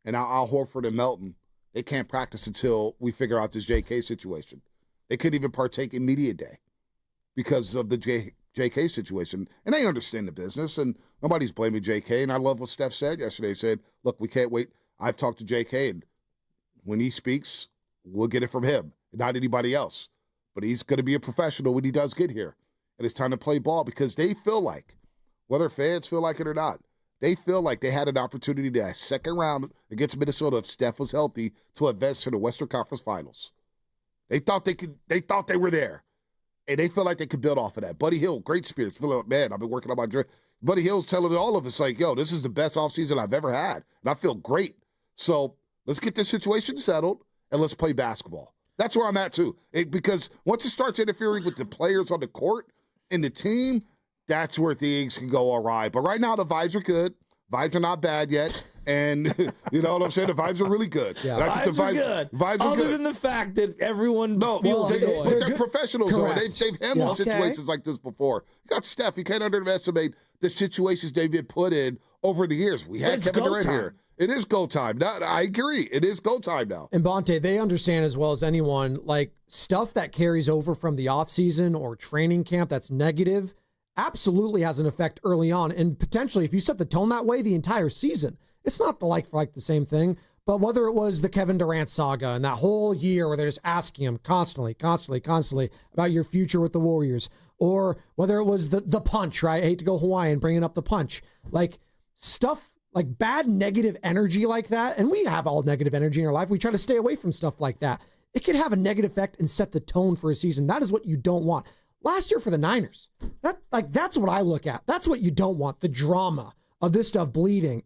and Al Horford and Melton, they can't practice until we figure out this JK situation. They couldn't even partake in media day because of the JK situation. And they understand the business, and nobody's blaming JK. And I love what Steph said yesterday. He said, look, we can't wait. I've talked to JK, and when he speaks, we'll get it from him, not anybody else. But he's going to be a professional when he does get here. And it's time to play ball because they feel like, whether fans feel like it or not, they feel like they had an opportunity to second round against Minnesota if Steph was healthy to advance to the Western Conference Finals. They thought they could. They thought they were there, and they feel like they could build off of that. Buddy Hield, great spirits. Feel like, man, I've been working on my dream. Buddy Hield's telling all of us like, yo, this is the best offseason I've ever had, and I feel great. So let's get this situation settled and let's play basketball. That's where I'm at too, because once it starts interfering with the players on the court and the team, that's where things can go awry. But right now, the vibes are good. Vibes are not bad yet. And you know what I'm saying? The vibes are really good. Yeah. And I think Vibes are good. Vibes are Other good. than the fact that everyone feels but they're professionals. Though. They've handled situations like this before. You got Steph. You can't underestimate the situations they've been put in over the years. We had Kevin Durant here. It is go time. Now, I agree. It is go time now. And Bonte, they understand as well as anyone, like stuff that carries over from the offseason or training camp that's negative absolutely has an effect early on. And potentially, if you set the tone that way the entire season, it's not the the same thing. But whether it was the Kevin Durant saga and that whole year where they're just asking him constantly about your future with the Warriors, or whether it was the punch, right? I hate to go Hawaiian, bringing up the punch. Like stuff like bad negative energy like that, and we have all negative energy in our life. We try to stay away from stuff like that. It can have a negative effect and set the tone for a season. That is what you don't want. Last year for the Niners, that's what I look at. That's what you don't want. The drama of this stuff bleeding.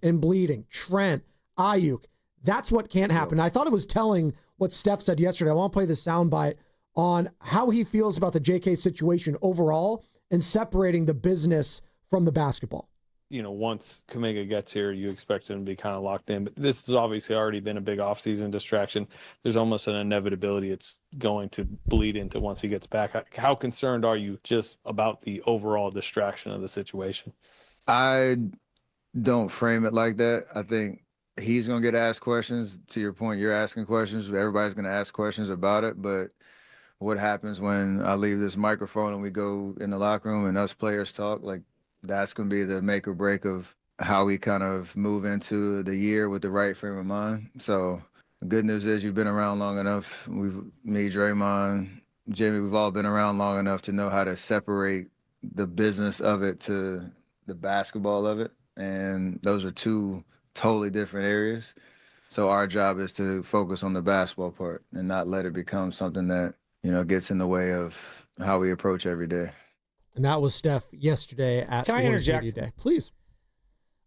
Trent, Ayuk. That's what can't happen. I thought it was telling what Steph said yesterday. I want to play the soundbite on how he feels about the JK situation overall and separating the business from the basketball. You know, once Kuminga gets here, you expect him to be kind of locked in. But this has obviously already been a big offseason distraction. There's almost an inevitability it's going to bleed into once he gets back. How concerned are you just about the overall distraction of the situation? I don't frame it like that. I think he's going to get asked questions. To your point, you're asking questions. Everybody's going to ask questions about it. But what happens when I leave this microphone and we go in the locker room and us players talk, like, that's going to be the make or break of how we kind of move into the year with the right frame of mind. So the good news is you've been around long enough. Me, Draymond, Jimmy, we've all been around long enough to know how to separate the business of it to the basketball of it. And those are two totally different areas. So our job is to focus on the basketball part and not let it become something that, gets in the way of how we approach every day. And that was Steph yesterday at Can I interject? Day. Please.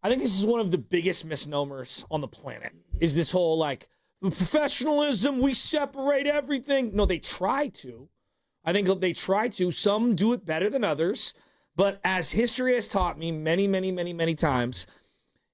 I think this is one of the biggest misnomers on the planet, is this whole, professionalism, we separate everything. No, they try to. I think they try to. Some do it better than others. But as history has taught me many, many, many, many times,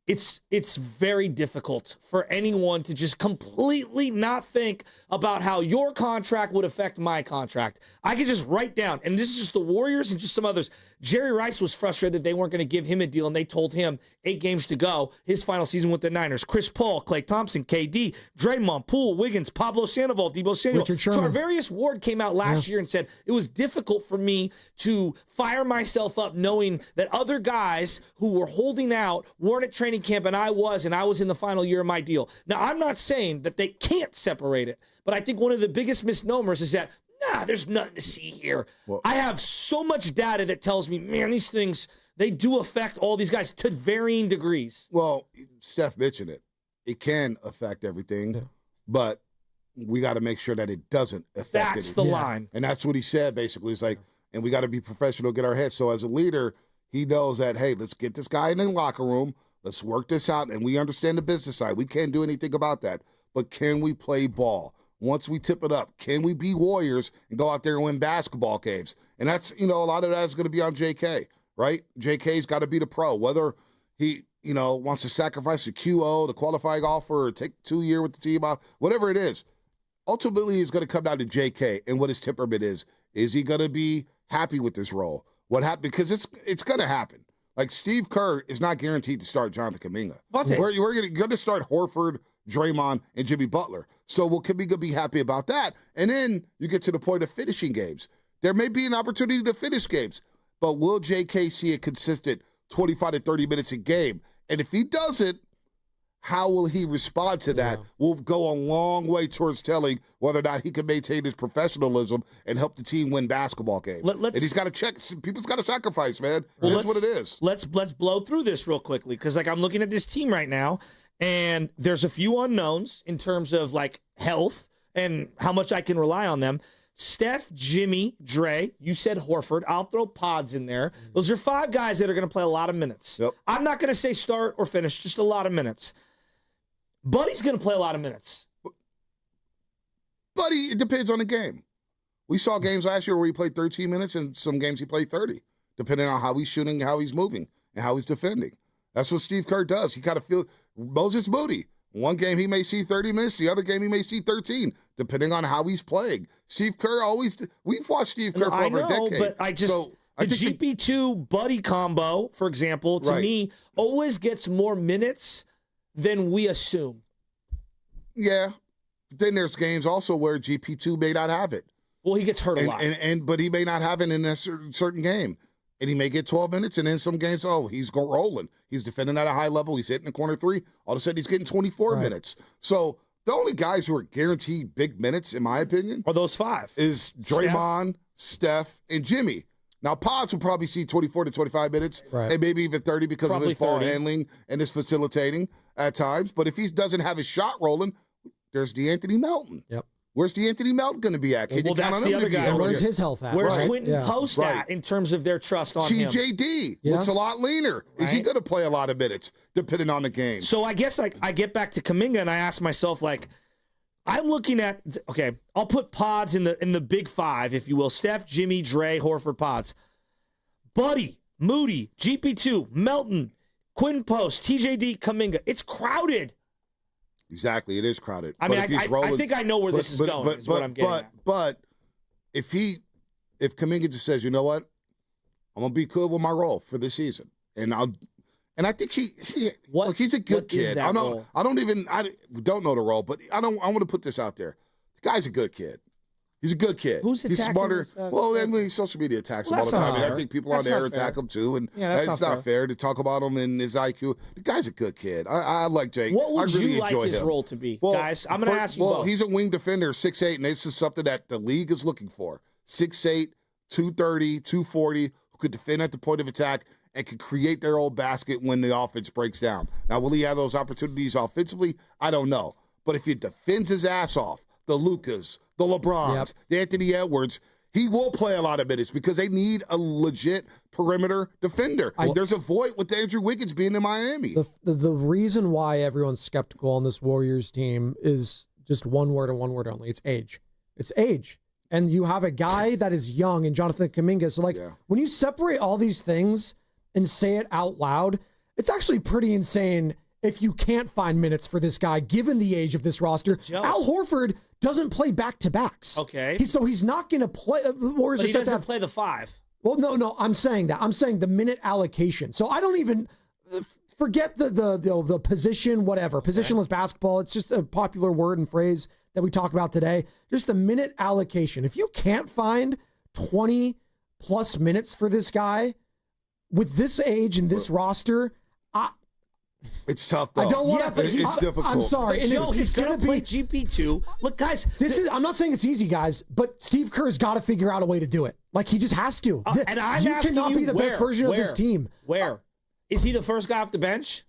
it's very difficult for anyone to just completely not think about how your contract would affect my contract. I could just write down, and this is just the Warriors and just some others. Jerry Rice was frustrated they weren't going to give him a deal, and they told him 8 games to go, his final season with the Niners. Chris Paul, Klay Thompson, KD, Draymond, Poole, Wiggins, Pablo Sandoval, Debo Samuel. Charvarius Ward came out last year and said, it was difficult for me to fire myself up knowing that other guys who were holding out weren't at training camp and I was in the final year of my deal. Now, I'm not saying that they can't separate it, but I think one of the biggest misnomers is that, there's nothing to see here. Well, I have so much data that tells me, man, these things, they do affect all these guys to varying degrees. Well, Steph mentioned it. It can affect everything, but we got to make sure that it doesn't affect it. That's the line. And that's what he said, basically. It's like, and we got to be professional, get our heads. So as a leader, he knows that, hey, let's get this guy in the locker room. Let's work this out, and we understand the business side. We can't do anything about that. But can we play ball? Once we tip it up, can we be Warriors and go out there and win basketball games? And that's, a lot of that is going to be on JK, right? JK's got to be the pro. Whether he, wants to sacrifice the QO, the qualifying offer, or take 2 years with the team off, whatever it is, ultimately it's going to come down to JK and what his temperament is. Is he going to be happy with this role? What happened? Because it's going to happen. Like Steve Kerr is not guaranteed to start Jonathan Kaminga. We're going to start Horford, Draymond and Jimmy Butler. So will Kuminga be happy about that? And then you get to the point of finishing games. There may be an opportunity to finish games, but will JK see a consistent 25 to 30 minutes a game? And if he doesn't, how will he respond to that? Will go a long way towards telling whether or not he can maintain his professionalism and help the team win basketball games. And he's got to check. People's got to sacrifice, man. Well, that's what it is. Let's blow through this real quickly, because like I'm looking at this team right now, and there's a few unknowns in terms of like health and how much I can rely on them. Steph, Jimmy, Dre, you said Horford. I'll throw Pods in there. Those are 5 guys that are going to play a lot of minutes. Yep. I'm not going to say start or finish, just a lot of minutes. Buddy's going to play a lot of minutes. Buddy, it depends on the game. We saw games last year where he played 13 minutes, and some games he played 30, depending on how he's shooting, how he's moving, and how he's defending. That's what Steve Kerr does. He kind of feels Moses Moody. One game he may see 30 minutes, the other game he may see 13, depending on how he's playing. Steve Kerr we've watched Steve Kerr for over a decade. But I just, the GP2 Buddy combo, for example, to me, always gets more minutes than we assume. Yeah. Then there's games also where GP2 may not have it. Well, he gets hurt a lot. But he may not have it in a certain game. And he may get 12 minutes, and then some games, he's rolling. He's defending at a high level. He's hitting the corner 3. All of a sudden, he's getting 24 minutes. So the only guys who are guaranteed big minutes, in my opinion, are those 5. Is Draymond, Steph, and Jimmy. Now, Pods will probably see 24 to 25 minutes, and maybe even 30 because probably of his ball 30. handling and his facilitating at times. But if he doesn't have his shot rolling, there's DeAnthony Melton. Yep. Where's DeAnthony Melton going to be at? Well, that's the other guy. And where's his health at? Where's Quentin Post at in terms of their trust on him? TJD looks a lot leaner. Is he going to play a lot of minutes, depending on the game? So I guess I get back to Kuminga, and I ask myself, I'm looking at, I'll put Pods in the big 5, if you will. Steph, Jimmy, Dre, Horford, Pods. Buddy, Moody, GP2, Melton, Quentin Post, TJD, Kuminga. It's crowded. Exactly, it is crowded. I mean, I think I know where this is going. Is what I'm getting at. But if Kuminga just says, you know what, I'm gonna be good with my role for this season, and I think he's a good kid. I don't know the role, but I want to put this out there. The guy's a good kid. He's a good kid. He's smarter. Social media attacks him all the time. And I think people on there attack him too. And it's not fair to talk about him and his IQ. The guy's a good kid. I like Jake. What would you like his role to be, guys? I'm going to ask you both. He's a wing defender, 6'8", and this is something that the league is looking for. 6'8", 230, 240, who could defend at the point of attack and can create their own basket when the offense breaks down. Now, will he have those opportunities offensively? I don't know. But if he defends his ass off, the Lucas, the LeBrons, the Anthony Edwards, he will play a lot of minutes because they need a legit perimeter defender. There's a void with Andrew Wiggins being in Miami. The reason why everyone's skeptical on this Warriors team is just one word and one word only. It's age. It's age. And you have a guy that is young in Jonathan Kaminga. So, when you separate all these things and say it out loud, it's actually pretty insane if you can't find minutes for this guy, given the age of this roster. Al Horford doesn't play back-to-backs. Okay. So he's not going to play. But he doesn't play the 5. Well, no, I'm saying that. I'm saying the minute allocation. So I don't even forget the position, whatever. Positionless basketball. It's just a popular word and phrase that we talk about today. Just the minute allocation. If you can't find 20-plus minutes for this guy with this age and this roster, it's tough, though. I don't want to. It's difficult. I'm sorry. But Joe, he's going to play GP2. Look, guys. I'm not saying it's easy, guys, but Steve Kerr's got to figure out a way to do it. He just has to. And I'm you cannot be the best version of this team. Where? Is he the first guy off the bench?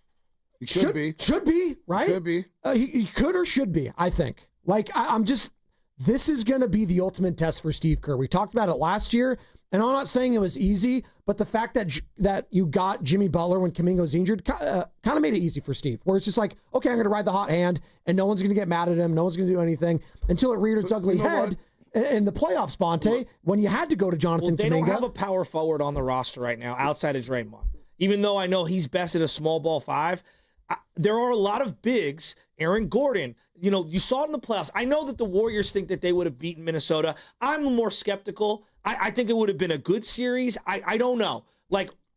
He should be. Should be, right? Should be. He could or should be, I think. I'm just, this is going to be the ultimate test for Steve Kerr. We talked about it last year, and I'm not saying it was easy, but the fact that you got Jimmy Butler when Kuminga was injured kind of made it easy for Steve, where it's just okay, I'm going to ride the hot hand, and no one's going to get mad at him, no one's going to do anything, until it reared its ugly head in the playoffs, Bonte, when you had to go to Jonathan Kaminga. They don't have a power forward on the roster right now outside of Draymond. Even though I know he's best at a small ball 5, there are a lot of bigs. Aaron Gordon, you saw it in the playoffs. I know that the Warriors think that they would have beaten Minnesota. I'm more skeptical. I think it would have been a good series. I don't know.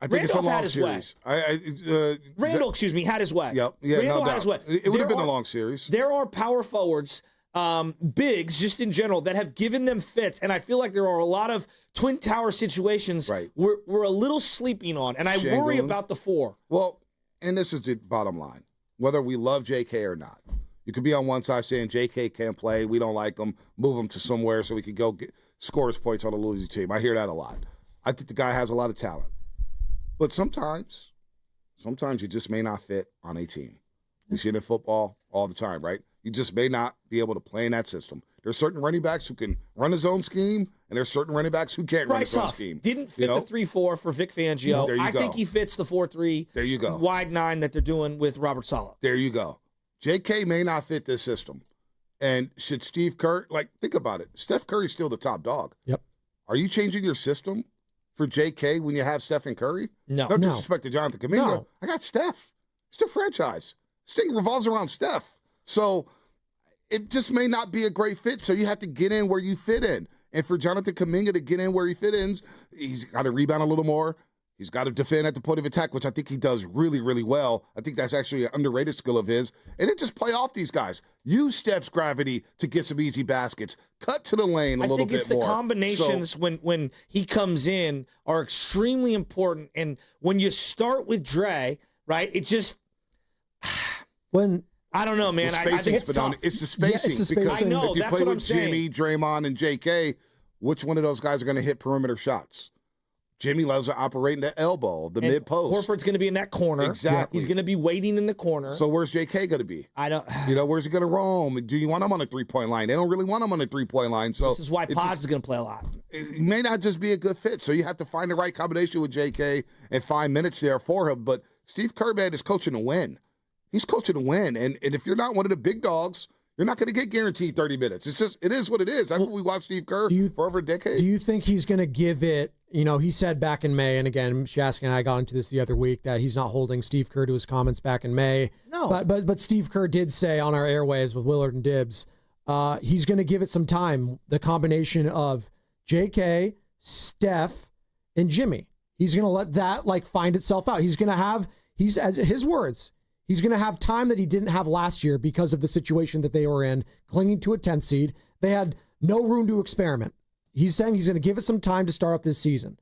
I think it's a Randolph had long his series. Randall, excuse me, had his way. Yep. Yeah, Randall no had doubt. his way. It would have There been a are- long series. There are power forwards, bigs, just in general, that have given them fits, and I feel like there are a lot of Twin Tower situations Right. we're a little sleeping on, and I worry Shanghai. about the 4. Well, and this is the bottom line. Whether we love JK or not, you could be on one side saying JK can't play, we don't like him, move him to somewhere so we could go score his points on a losing team. I hear that a lot. I think the guy has a lot of talent. But sometimes you just may not fit on a team. We see it in football all the time, right? You just may not be able to play in that system. There's certain running backs who can run his own scheme, and there's certain running backs who can't run Bryce his own Huff scheme. didn't fit the 3-4 for Vic Fangio. There you I go. think he fits the 4-3 There you go. wide 9 that they're doing with Robert Saleh. There you go. JK may not fit this system. And should Steve Kerr, think about it. Steph Curry's still the top dog. Yep. Are you changing your system for JK when you have Stephen Curry? No. No disrespect to Jonathan Kaminga. No. I got Steph. It's the franchise. This thing revolves around Steph. So it just may not be a great fit. So you have to get in where you fit in. And for Jonathan Kaminga to get in where he fit in, he's got to rebound a little more. He's got to defend at the point of attack, which I think he does really, really well. I think that's actually an underrated skill of his. And then just play off these guys. Use Steph's gravity to get some easy baskets. Cut to the lane a little bit more. I think it's the combinations when he comes in are extremely important. And when you start with Dre, right, it just I don't know, man. I think it's tough. It's the spacing. it's the because spacing. I know, if you that's play what I'm with Jimmy, Draymond, and JK, which one of those guys are going to hit perimeter shots? Jimmy loves to operate in the elbow, the mid post. Horford's going to be in that corner. Exactly. He's going to be waiting in the corner. So where's JK going to be? I don't. Where's he going to roam? Do you want him on a 3-point line? They don't really want him on a 3-point line. So This is why Pods is going to play a lot. It may not just be a good fit. So you have to find the right combination with JK and find minutes there for him. But Steve Kerr, man, is coaching to win. He's coaching to win. And if you're not one of the big dogs, you're not going to get guaranteed 30 minutes. It is what it is. That's what we watched Steve Kerr for over a decade. Do you think he's going to give it, he said back in May, and again, Shasky and I got into this the other week, that he's not holding Steve Kerr to his comments back in May. No. But Steve Kerr did say on our airwaves with Willard and Dibs, he's going to give it some time, the combination of JK, Steph, and Jimmy. He's going to let that find itself out. He's going to have, as his words, he's going to have time that he didn't have last year because of the situation that they were in, clinging to a 10th seed. They had no room to experiment. He's saying he's going to give it some time to start off this season.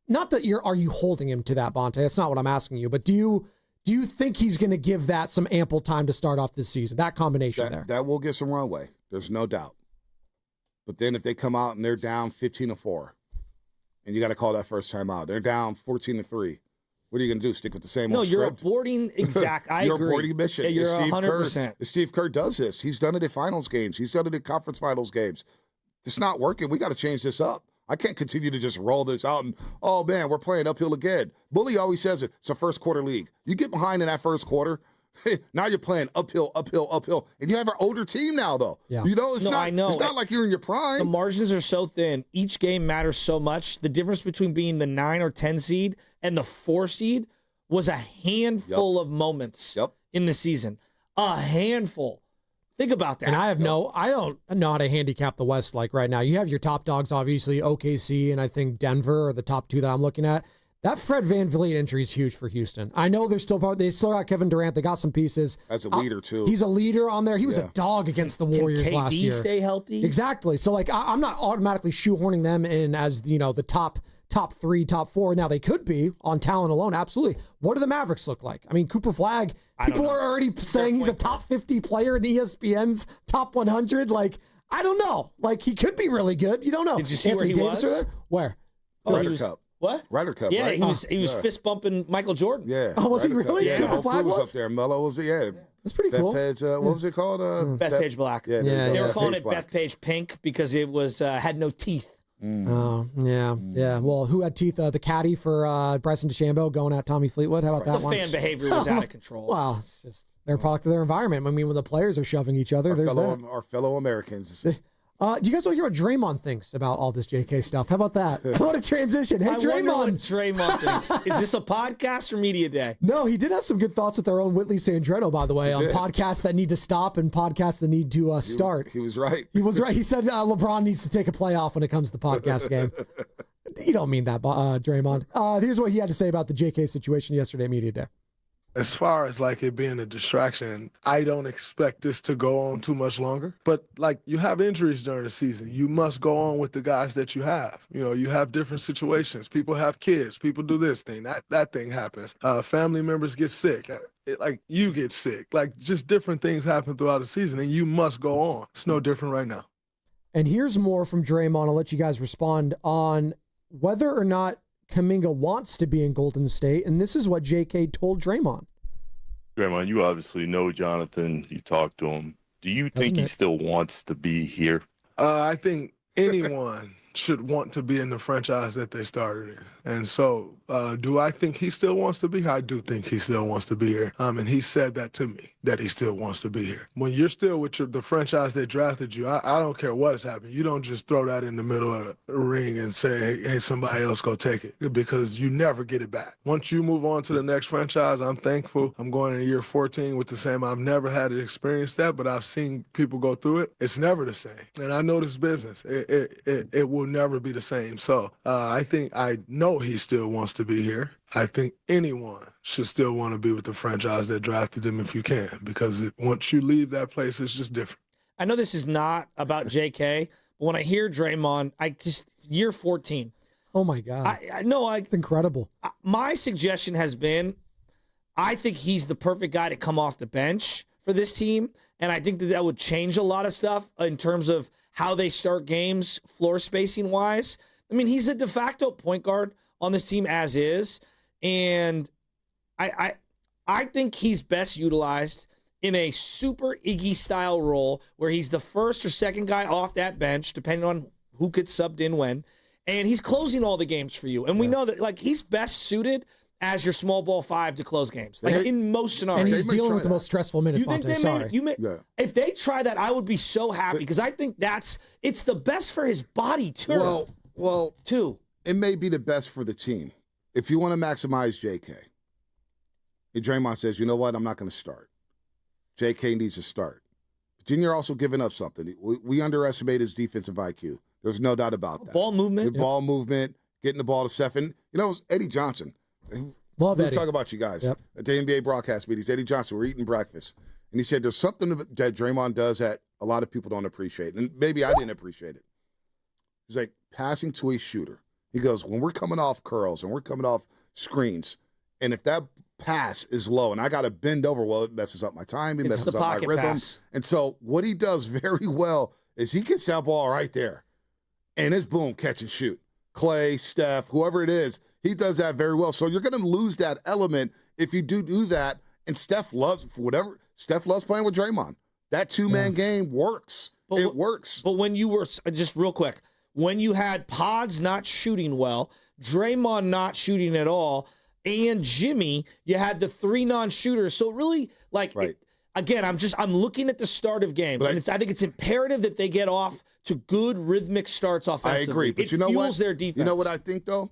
Not that are you holding him to that, Bonte? That's not what I'm asking you. But do you think he's going to give that some ample time to start off this season? That combination there. That will get some runway. There's no doubt. But then if they come out and they're down 15-4, and you got to call that first time out, they're down 14-3. What are you going to do? Stick with the same old script? You're aborting. Exact. I you're agree. aborting mission. Yeah, you're Steve 100%. Steve Kerr does this. He's done it at finals games. He's done it at conference finals games. It's not working. We got to change this up. I can't continue to just roll this out and, oh, man, we're playing uphill again. Bully always says it. It's a first quarter league. You get behind in that first quarter, now you're playing uphill. And you have an older team now, though. Yeah. It's I know. It's not like you're in your prime. The margins are so thin. Each game matters so much. The difference between being the 9 or 10 seed and the 4 seed was a handful of moments in the season. A handful. Think about that. And I don't know how to handicap the West right now. You have your top dogs, obviously, OKC, and I think Denver are the top 2 that I'm looking at. That Fred VanVleet injury is huge for Houston. I know they still got Kevin Durant. They got some pieces. As a leader, too. He's a leader on there. He was a dog against the Warriors Can KD last year. stay healthy? Exactly. So, I'm not automatically shoehorning them in as, the top 3, top 4. Now, they could be on talent alone. Absolutely. What do the Mavericks look like? I mean, Cooper Flagg, people are already saying he's a top 50 player in ESPN's top 100. I don't know. He could be really good. You don't know. Did you see Anthony where he Davis was? Where? Ryder Cup. What? Ryder Cup, Yeah, right? he was fist bumping Michael Jordan. Yeah. Oh, was he Ryder Cup. really? Yeah, Yeah, the whole Flag crew was was? up there. Mello was That's pretty Beth cool. Page, what was it called? Bethpage Black. Yeah, Yeah, They were yeah. calling Page it Black. Bethpage Pink because it was had no teeth. Oh, yeah. Yeah. Well, who had teeth? The caddy for Bryson DeChambeau going at Tommy Fleetwood. How about that The one? fan behavior was out of control. Well, it's just they're a product of their environment. I mean, when the players are shoving each other, there's that. Our fellow Americans. Do you guys want to hear what Draymond thinks about all this JK stuff? How about that? I want to transition. Hey, I wonder what Draymond. Draymond thinks. Is this a podcast or media day? No, he did have some good thoughts with our own Whitley Sandretto, by the way, on did. podcasts that need to stop and podcasts that need to start. He was right. He was right. He said LeBron needs to take a playoff when it comes to the podcast game. You don't mean that, Draymond. Here's what he had to say about the JK situation yesterday at Media Day. As far as like it being a distraction, I don't expect this to go on too much longer. But like you have injuries during the season. You must go on with the guys that you have. You know, you have different situations. People have kids. People do this thing. That thing happens. Family members get sick. Like you get sick. Like just different things happen throughout the season and you must go on. It's no different right now. And here's more from Draymond. I'll let you guys respond on whether or not Kuminga wants to be in Golden State, and this is what JK told Draymond. Draymond, you obviously know Jonathan. You talked to him. Do you think he still wants to be here? I think anyone should want to be in the franchise that they started in. And so do I think he still wants to be here? I do think he still wants to be here. And he said that to me, that he still wants to be here. When you're still with the franchise that drafted you, I don't care what has happened. You don't just throw that in the middle of the ring and say, hey, somebody else go take it, because you never get it back. Once you move on to the next franchise, I'm thankful. I'm going in year 14 with the same. I've never had to experience that, but I've seen people go through it. It's never the same. And I know this business. It will never be the same. So I know he still wants to be here. I think anyone should still want to be with the franchise that drafted them if you can, because once you leave that place, it's just different. I know this is not about JK, but when I hear Draymond, year 14. Oh my God. It's incredible. My suggestion has been, I think he's the perfect guy to come off the bench for this team. And I think that would change a lot of stuff in terms of how they start games, floor spacing wise. I mean, he's a de facto point guard on this team as is. And I think he's best utilized in a super Iggy style role where he's the first or second guy off that bench, depending on who gets subbed in when. And he's closing all the games for you. And we know that like he's best suited as your small ball five to close games, like in most scenarios. And he's dealing with the most stressful minutes. You think if they try that, I would be so happy because I think it's the best for his body too. Well, it may be the best for the team. If you want to maximize JK, and Draymond says, you know what, I'm not going to start. JK needs to start. But then you're also giving up something. We underestimate his defensive IQ. There's no doubt about that. Ball movement. Ball movement, getting the ball to Stephen. You know, Eddie Johnson. Love we Eddie. talk about you guys at the NBA broadcast meetings. Eddie Johnson, we're eating breakfast. And he said there's something that Draymond does that a lot of people don't appreciate. And maybe I didn't appreciate it. He's like passing to a shooter. He goes, when we're coming off curls and we're coming off screens, and if that pass is low and I got to bend over, well, it messes up my timing, messes up my rhythm. Pass. And so what he does very well is he gets that ball right there. And it's boom, catch and shoot. Clay, Steph, whoever it is, he does that very well. So you're going to lose that element if you do that. And Steph loves playing with Draymond. That two-man game works. It works. But when you were, just real quick, when you had Pods not shooting well, Draymond not shooting at all, and Jimmy, you had the three non-shooters. So really, again, I'm looking at the start of games, and I think it's imperative that they get off to good rhythmic starts offensively. I agree, but you know what? Fuels their defense. You know what I think, though?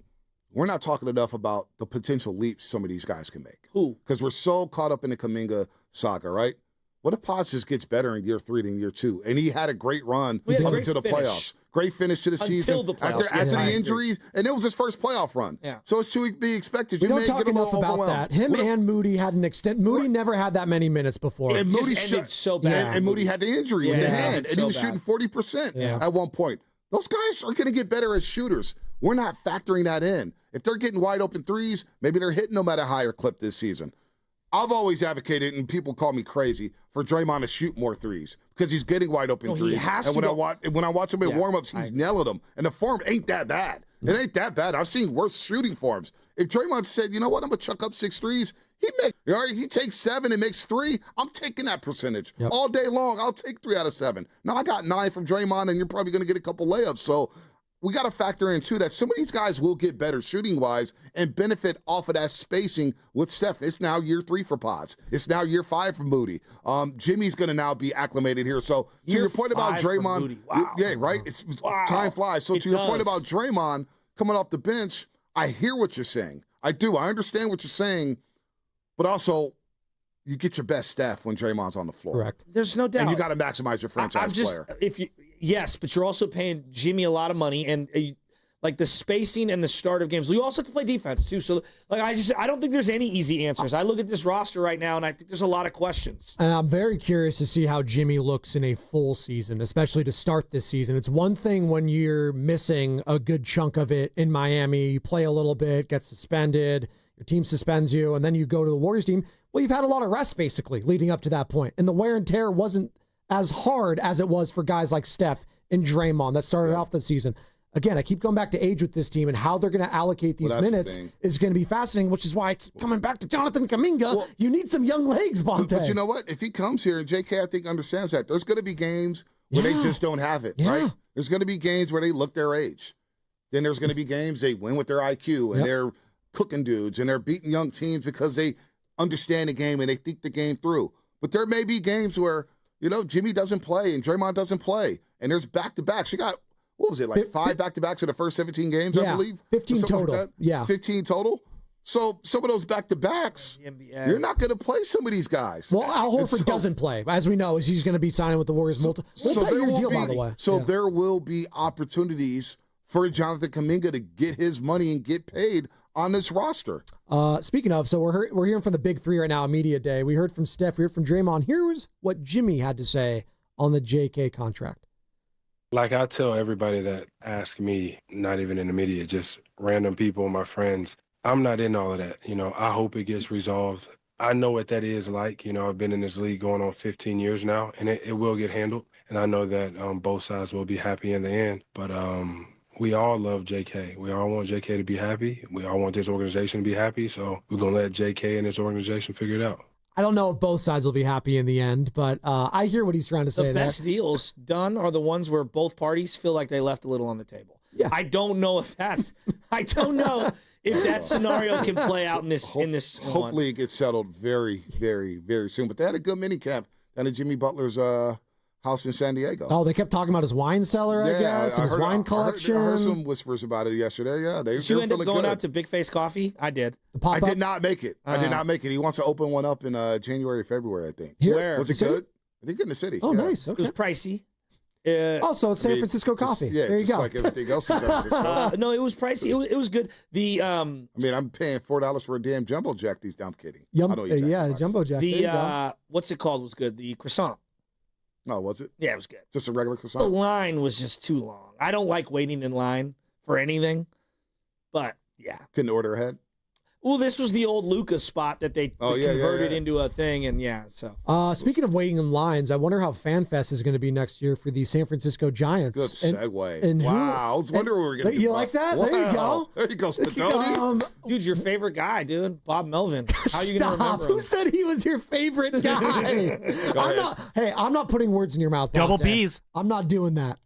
We're not talking enough about the potential leaps some of these guys can make. Who? Because we're so caught up in the Kuminga saga, right? What if Potts just gets better in year 3 than year 2? And he had a great run up into the playoffs. Great finish to the season. The playoffs. After the injuries, and it was his first playoff run. Yeah. So it's to be expected. We don't talk enough about that. Him and Moody had an extent. Moody never had that many minutes before. And Moody ended so bad. And Moody had the injury with the hand, and he was bad. shooting 40% at one point. Those guys are going to get better as shooters. We're not factoring that in. If they're getting wide open threes, maybe they're hitting them at a higher clip this season. I've always advocated, and people call me crazy, for Draymond to shoot more threes because he's getting wide open threes. He has and to when I watch him in warm-ups, he's nailing them. And the form ain't that bad. It ain't that bad. I've seen worse shooting forms. If Draymond said, you know what, I'm going to chuck up 6 threes, he takes 7 and makes 3, I'm taking that percentage. All day long, I'll take 3 out of 7. Now, I got 9 from Draymond, and you're probably going to get a couple layups. So we got to factor in, too, that some of these guys will get better shooting-wise and benefit off of that spacing with Steph. It's now year 3 for Pods. It's now year 5 for Moody. Jimmy's going to now be acclimated here. So to your point about Draymond, yeah, right? Time flies. So to your point about Draymond coming off the bench, I hear what you're saying. I do. I understand what you're saying, but also you get your best Steph when Draymond's on the floor. Correct. There's no doubt. And you got to maximize your franchise player. Yes, but you're also paying Jimmy a lot of money, and like the spacing and the start of games. You also have to play defense too. So like I don't think there's any easy answers. I look at this roster right now and I think there's a lot of questions. And I'm very curious to see how Jimmy looks in a full season, especially to start this season. It's one thing when you're missing a good chunk of it in Miami, you play a little bit, get suspended, your team suspends you, and then you go to the Warriors team. Well, you've had a lot of rest basically leading up to that point. And the wear and tear wasn't as hard as it was for guys like Steph and Draymond that started off the season. Again, I keep going back to age with this team, and how they're going to allocate these minutes is going to be fascinating, which is why I keep coming back to Jonathan Kaminga. Well, you need some young legs, Bonte. But you know what? If he comes here, and JK, I think, understands that, there's going to be games where they just don't have it, right? There's going to be games where they look their age. Then there's going to be games they win with their IQ, and they're cooking dudes, and they're beating young teams because they understand the game and they think the game through. But there may be games where, Jimmy doesn't play and Draymond doesn't play, and there's back-to-backs. You got, what was it, like 5 back-to-backs in the first 17 games, I believe? 15 total. Like 15 total. So some of those back-to-backs, you're not going to play some of these guys. Well, Al Horford doesn't play. As we know, he's going to be signing with the Warriors multi-year deal, by the way. So there will be opportunities for Jonathan Kaminga to get his money and get paid on this roster. Speaking of, so we're hearing from the big three right now, media day. We heard from Steph, we heard from Draymond. Here's what Jimmy had to say on the JK contract. Like I tell everybody that asks me, not even in the media, just random people, my friends, I'm not in all of that. I hope it gets resolved. I know what that is like. I've been in this league going on 15 years now, and it will get handled. And I know that both sides will be happy in the end. But we all love JK. We all want JK to be happy. We all want this organization to be happy. So we're going to let JK and this organization figure it out. I don't know if both sides will be happy in the end, but I hear what he's trying to say. The best deals done are the ones where both parties feel like they left a little on the table. Yeah. I don't know if that scenario can play out in this. Hopefully it gets settled very, very, very soon. But they had a good mini camp down at Jimmy Butler's house in San Diego. Oh, they kept talking about his wine cellar, I guess, and his wine collection. I heard some whispers about it yesterday. Yeah, did you end up going out to Big Face Coffee? I did. I did not make it. I did not make it. He wants to open one up in January, February, I think. Where? Was it good? I think in the city. Oh, nice. Okay. It was pricey. So it's San Francisco coffee. There you go. Like everything else in San Francisco. No, it was pricey. It was good. I'm paying $4 for a damn jumbo jack. I'm kidding. Jumbo jack. What's it called was good. The croissant. No, was it? Yeah, it was good. Just a regular croissant? The line was just too long. I don't like waiting in line for anything, but yeah. Couldn't order ahead? Well, this was the old Lucas spot that they converted into a thing, and so. Speaking of waiting in lines, I wonder how FanFest is going to be next year for the San Francisco Giants. Good segue. Wow, I was wondering where we were going to get. You like that? Wow. There you go. There you go, Spadoni. Dude, your favorite guy, dude, Bob Melvin. How are you going to remember him? Who said he was your favorite guy? I'm not putting words in your mouth. Double B's. I'm not doing that.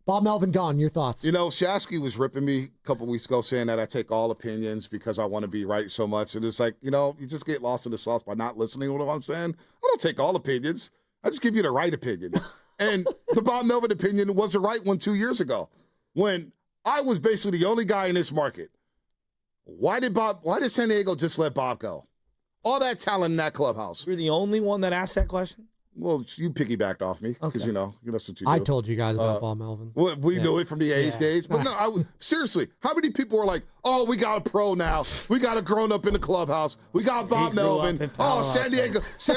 Bob Melvin gone. Your thoughts? Shasky was ripping me a couple weeks ago saying that I take all opinions because I want to be right so much. And it's like, you just get lost in the sauce by not listening to what I'm saying. I don't take all opinions. I just give you the right opinion. And the Bob Melvin opinion was the right one 2 years ago when I was basically the only guy in this market. Why did San Diego just let Bob go? All that talent in that clubhouse. You're the only one that asked that question? Well, you piggybacked off me because that's what you do. I told you guys about Bob Melvin. Well, we knew it from the A's days, but seriously, how many people were like, "Oh, we got a pro now. We got a grown up in the clubhouse. We got Bob Melvin. Oh, San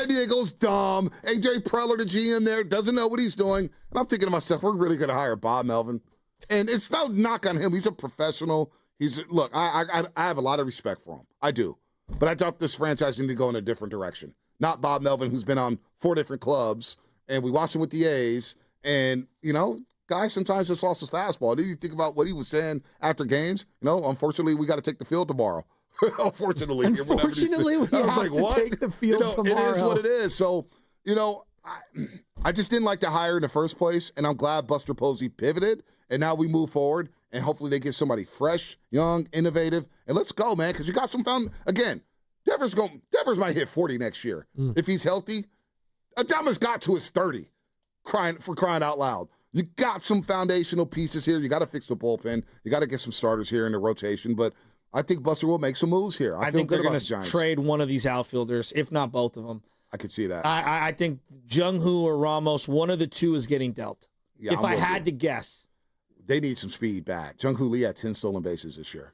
Diego's dumb. AJ Preller, the GM there, doesn't know what he's doing." And I'm thinking to myself, we're really going to hire Bob Melvin, and it's no knock on him. He's a professional. I have a lot of respect for him. I do, but I thought this franchise needed to go in a different direction. Not Bob Melvin, who's been on 4 different clubs, and we watched him with the A's. And, guys sometimes just lost his fastball. Did you think about what he was saying after games? Unfortunately, we got to take the field tomorrow. Unfortunately, we have to take the field tomorrow. It is what it is. So, I just didn't like to hire in the first place, and I'm glad Buster Posey pivoted, and now we move forward, and hopefully they get somebody fresh, young, innovative, and let's go, man, because you got some fun. Again, Devers might hit 40 next year. If he's healthy. Adama's got to his 30, crying out loud. You got some foundational pieces here. You got to fix the bullpen. You got to get some starters here in the rotation. But I think Buster will make some moves here. I think they're going to trade one of these outfielders, if not both of them. I could see that. I think Jung-Hoo or Ramos, one of the two is getting dealt. Yeah, if I had to guess. they need some speed back. Jung-Hoo Lee had 10 stolen bases this year.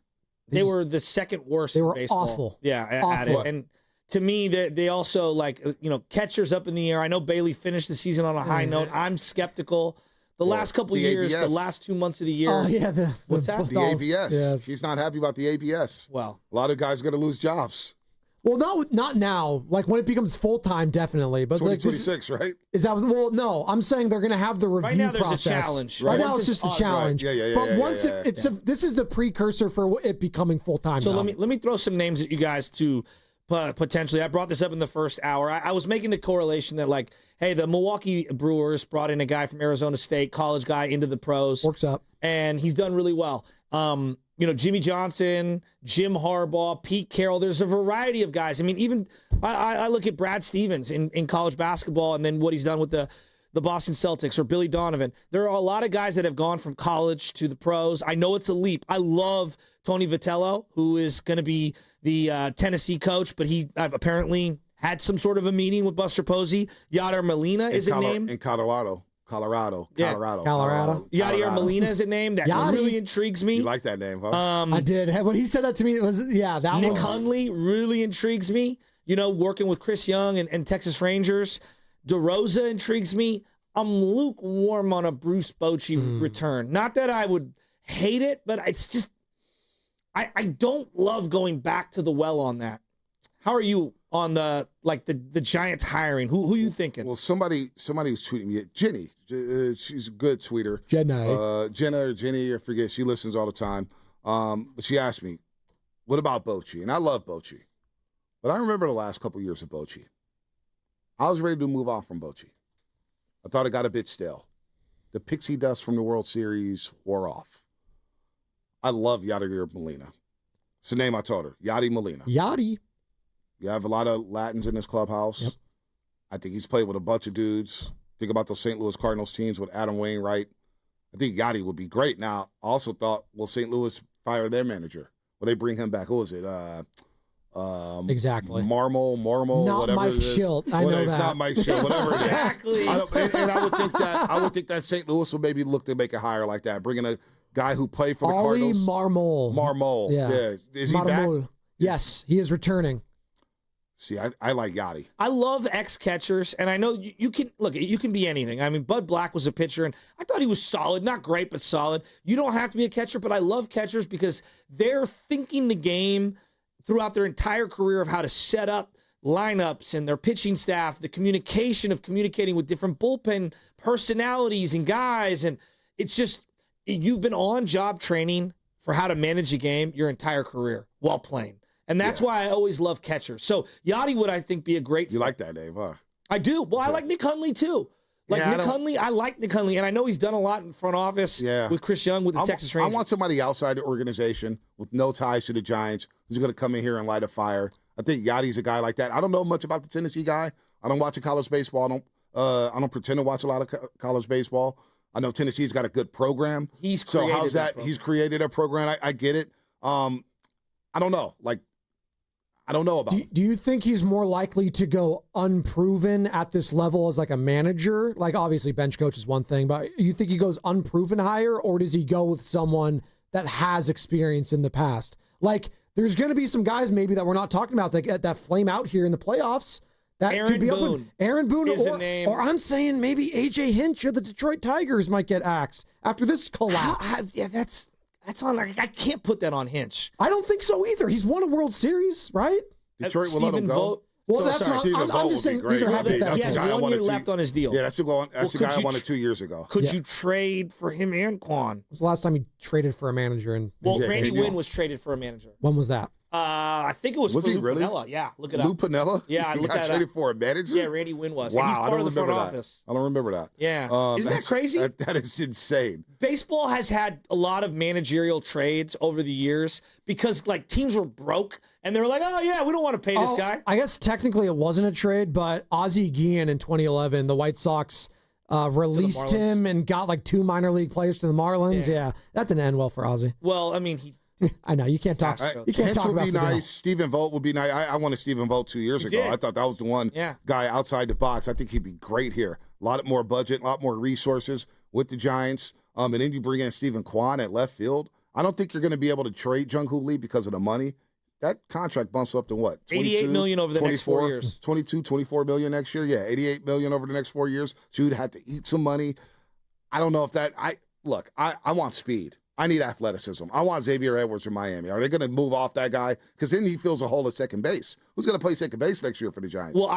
They were the second worst. They in were baseball. awful. Yeah, at Awful. it. And to me, they also like catchers up in the air. I know Bailey finished the season on a high note. I'm skeptical. The last couple years, ABS. the last 2 months of the year. Oh yeah, What's that? The ABS. Yeah. He's not happy about the ABS. Well, A lot of guys are going to lose jobs. Well, not now. Like when it becomes full time, definitely. But like, 2026, right? is that well? No, I'm saying they're going to have the review right now there's process. a challenge. Right now Once it's just a on- challenge. Right. Yeah, But once yeah. this is the precursor for it becoming full time. So let me throw some names at you guys to potentially. I brought this up in the first hour. I was making the correlation that like, hey, the Milwaukee Brewers brought in a guy from Arizona State, college guy into the pros, works up. and he's done really well. Jimmy Johnson, Jim Harbaugh, Pete Carroll. There's a variety of guys. I mean, even I look at Brad Stevens in college basketball, and then what he's done with the Boston Celtics or Billy Donovan. There are a lot of guys that have gone from college to the pros. I know it's a leap. I love Tony Vitello, who is going to be the Tennessee coach, but he apparently had some sort of a meeting with Buster Posey. Yadier Molina is a name. In Colorado. Yeah. Colorado. Yadier Molina is a name that Yachty. really intrigues me. You like that name, huh? I did. When he said that to me, it was that Nick was Hundley really intrigues me. Working with Chris Young and Texas Rangers. DeRosa intrigues me. I'm lukewarm on a Bruce Bochy return. Not that I would hate it, but it's just I don't love going back to the well on that. How are you on the Giants hiring? Who are you thinking? Well, somebody was tweeting me. Jenny, she's a good tweeter. Jenny, I forget. She listens all the time. But she asked me, what about Bochy? And I love Bochy. But I remember the last couple years of Bochy. I was ready to move on from Bochy. I thought it got a bit stale. The pixie dust from the World Series wore off. I love Yadier Molina. It's the name I told her. Yadi Molina. Yachty. You have a lot of Latins in this clubhouse. Yep. I think he's played with a bunch of dudes. Think about those St. Louis Cardinals teams with Adam Wainwright. I think Yachty would be great. Now, I also thought, will St. Louis fire their manager? Will they bring him back? Who is it? Exactly. Marmol, Not whatever Mike it is. Schilt. I know it's that. not Mike Schilt, whatever it is. Exactly. And I would think that St. Louis will maybe look to make a hire like that, bringing a guy who played for the Ollie Cardinals. Marmol. Yeah. Is he back? Marmol. Yes, he is returning. See, I like Yachty. I love ex-catchers, and I know you can look. You can be anything. I mean, Bud Black was a pitcher, and I thought he was solid. Not great, but solid. You don't have to be a catcher, but I love catchers because they're thinking the game throughout their entire career of how to set up lineups and their pitching staff, the communication of communicating with different bullpen personalities and guys. And it's just, you've been on job training for how to manage a game your entire career while playing. And that's why I always love catchers. So Yachty would, I think, be a great You like that name, huh? I do. Well, I like Nick Hundley too. Nick Hundley, I like Nick Hundley, and I know he's done a lot in front office with Chris Young with the Texas Rangers. I want somebody outside the organization with no ties to the Giants who's going to come in here and light a fire. I think Yachty's a guy like that. I don't know much about the Tennessee guy. I don't watch college baseball. I don't pretend to watch a lot of college baseball. I know Tennessee's got a good program. He's created a program. I get it. I don't know. I don't know about him. Do you think he's more likely to go unproven at this level as like a manager? Like obviously bench coach is one thing, but you think he goes unproven higher, or does he go with someone that has experience in the past? Like there's going to be some guys maybe that we're not talking about that flame out here in the playoffs. That Aaron could be Boone open. Aaron Boone is a name. Or I'm saying maybe AJ Hinch or the Detroit Tigers might get axed after this collapse. That's on. I can't put that on Hinch. I don't think so either. He's won a World Series, right? Detroit will let him go. Vogt. Well, that's not. I'm just saying these are hypotheticals. He has 1 year left on his deal. Yeah, that's the guy I wanted 2 years ago. Could you trade for him and Quan? When was the last time he traded for a manager? Randy Wynn was traded for a manager. When was that? I think it was for he Lou really? Piniella. Yeah, look it up. Lou Piniella? Yeah, he look got that traded up. for a manager? Yeah, Randy Wynn was. Wow, And he's part of the front that. office. I don't remember that. Yeah. Isn't that crazy? That is insane. Baseball has had a lot of managerial trades over the years because teams were broke and they were like, oh yeah, we don't want to pay this guy. I guess technically it wasn't a trade, but Ozzie Guillen in 2011, the White Sox released him and got 2 minor league players to the Marlins. Yeah, that didn't end well for Ozzie. Well, I mean, I know you can't talk. You can't Hintz talk would about be nice. Stephen Vogt would be nice. I wanted Stephen Vogt 2 years ago. did. I thought that was the one guy outside the box. I think he'd be great here. A lot more budget, a lot more resources with the Giants. And then you bring in Stephen Kwan at left field. I don't think you're going to be able to trade Jung-Hoo Lee because of the money. That contract bumps up to what? $88 million over the next 4 years. 24 million next year. Yeah, $88 million over the next 4 years. So you'd have to eat some money. I don't know if that. I want speed. I need athleticism. I want Xavier Edwards from Miami. Are they going to move off that guy? Because then he fills a hole at second base. Who's going to play second base next year for the Giants? Well,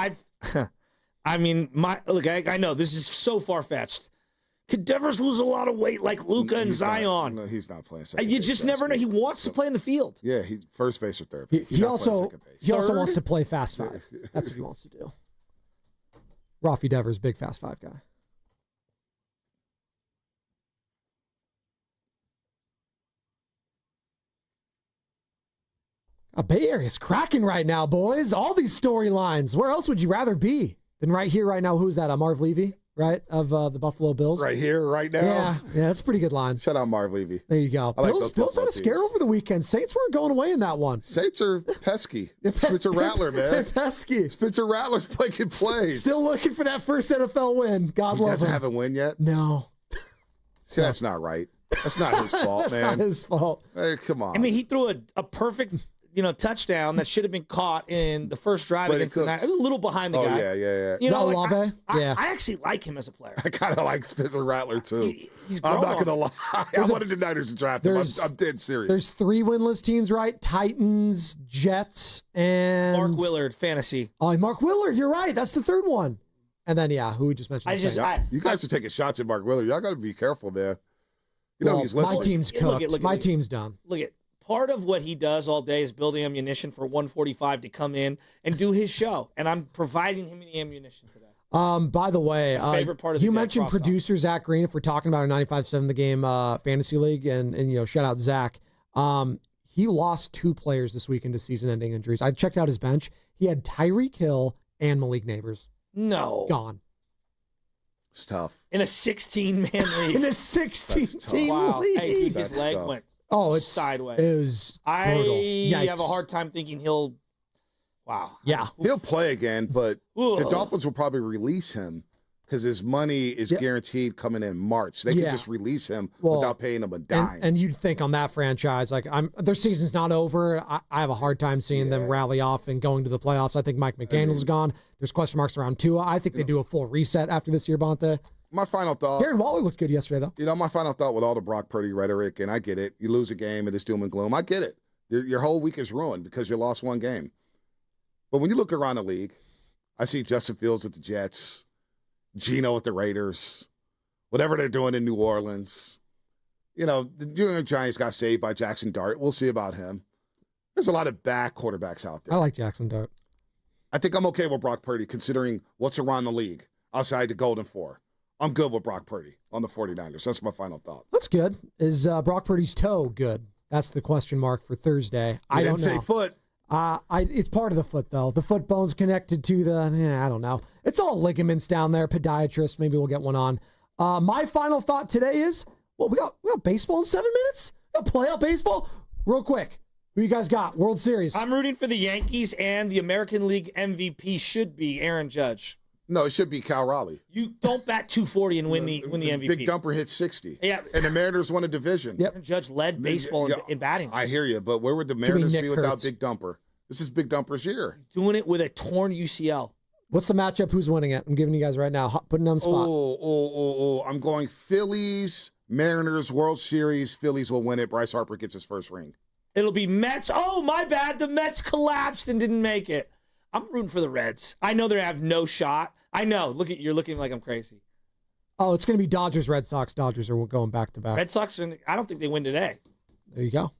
I know this is so far-fetched. Could Devers lose a lot of weight like Luka and Zion? No, he's not playing second You base. just never know. He wants to play in the field. Yeah, he's first base or third. He also wants to play fast five. That's what he wants to do. Rafi Devers, big fast five guy. Bay Area's cracking right now, boys. All these storylines. Where else would you rather be than right here, right now? Who's that? Marv Levy, right? Of the Buffalo Bills. Right here, right now. Yeah, that's a pretty good line. Shout out Marv Levy. There you go. Bills had a scare over the weekend. Saints weren't going away in that one. Saints are pesky. Spencer Rattler, man. They're pesky. Spencer Rattler's making plays. Still looking for that first NFL win. God love him. He doesn't have a win yet? No. See, that's not right. That's not his fault, man. That's not his fault. Hey, come on. I mean, he threw a perfect touchdown that should have been caught in the first drive against the Niners. It was a little behind the guy. Yeah. Olave? I actually like him as a player. I kind of like Spencer Rattler, too. He's I'm not going to lie. I a- wanted the Niners to draft him. I'm dead serious. There's 3 winless teams, right? Titans, Jets, and... Mark Willard, fantasy. Oh, Mark Willard. You're right. That's the third one. And then, who we just mentioned. You guys are taking shots at Mark Willard. Y'all got to be careful, man. You know he's listening. My team's cooked. My team's done. Look at part of what he does all day is building ammunition for 145 to come in and do his show, and I'm providing him the ammunition today. By the way, favorite part of you the mentioned producer Zach Green. If we're talking about our 95.7 The Game fantasy league, and shout out Zach. He lost 2 players this week into season-ending injuries. I checked out his bench. He had Tyreek Hill and Malik Neighbors. No, gone. It's tough. In a 16-man league. In a 16-team wow. league. Hey, dude, his That's leg tough. went it's sideways. It was brutal. I have a Yikes. hard time thinking he'll. Wow. Yeah. He'll play again, but Ugh. the Dolphins will probably release him because his money is guaranteed coming in March. They can just release him without paying him a dime. And you'd think on that franchise, like their season's not over. I have a hard time seeing them rally off and going to the playoffs. I think Mike McDaniel's gone. There's question marks around Tua. I think they do a full reset after this year, Bonte. My final thought. Darren Waller looked good yesterday, though. My final thought with all the Brock Purdy rhetoric, and I get it. You lose a game and it's doom and gloom. I get it. Your whole week is ruined because you lost one game. But when you look around the league, I see Justin Fields with the Jets, Geno with the Raiders, whatever they're doing in New Orleans. The New York Giants got saved by Jackson Dart. We'll see about him. There's a lot of bad quarterbacks out there. I like Jackson Dart. I think I'm okay with Brock Purdy considering what's around the league outside the Golden Four. I'm good with Brock Purdy on the 49ers. That's my final thought. That's good. Is Brock Purdy's toe good? That's the question mark for Thursday. I don't know. Didn't say foot. It's part of the foot, though. The foot bone's connected to I don't know. It's all ligaments down there. Podiatrist. Maybe we'll get one on. My final thought today is, we got baseball in 7 minutes? Playoff baseball? Real quick. Who you guys got? World Series. I'm rooting for the Yankees, and the American League MVP should be Aaron Judge. No, it should be Cal Raleigh. You don't bat 240 and win the MVP. Big Dumper hit 60. Yeah. And the Mariners won a division. Yep. Aaron Judge led baseball in batting. I hear you, but where would the Mariners Nick be without Kurtz. Big Dumper? This is Big Dumper's year. Doing it with a torn UCL. What's the matchup? Who's winning it? I'm giving you guys right now. Putting it on the spot. Oh. I'm going Phillies, Mariners, World Series. Phillies will win it. Bryce Harper gets his first ring. It'll be Mets. Oh, my bad. The Mets collapsed and didn't make it. I'm rooting for the Reds. I know they have no shot. I know. You're looking like I'm crazy. Oh, it's going to be Dodgers, Red Sox. Dodgers are going back to back. Red Sox I don't think they win today. There you go.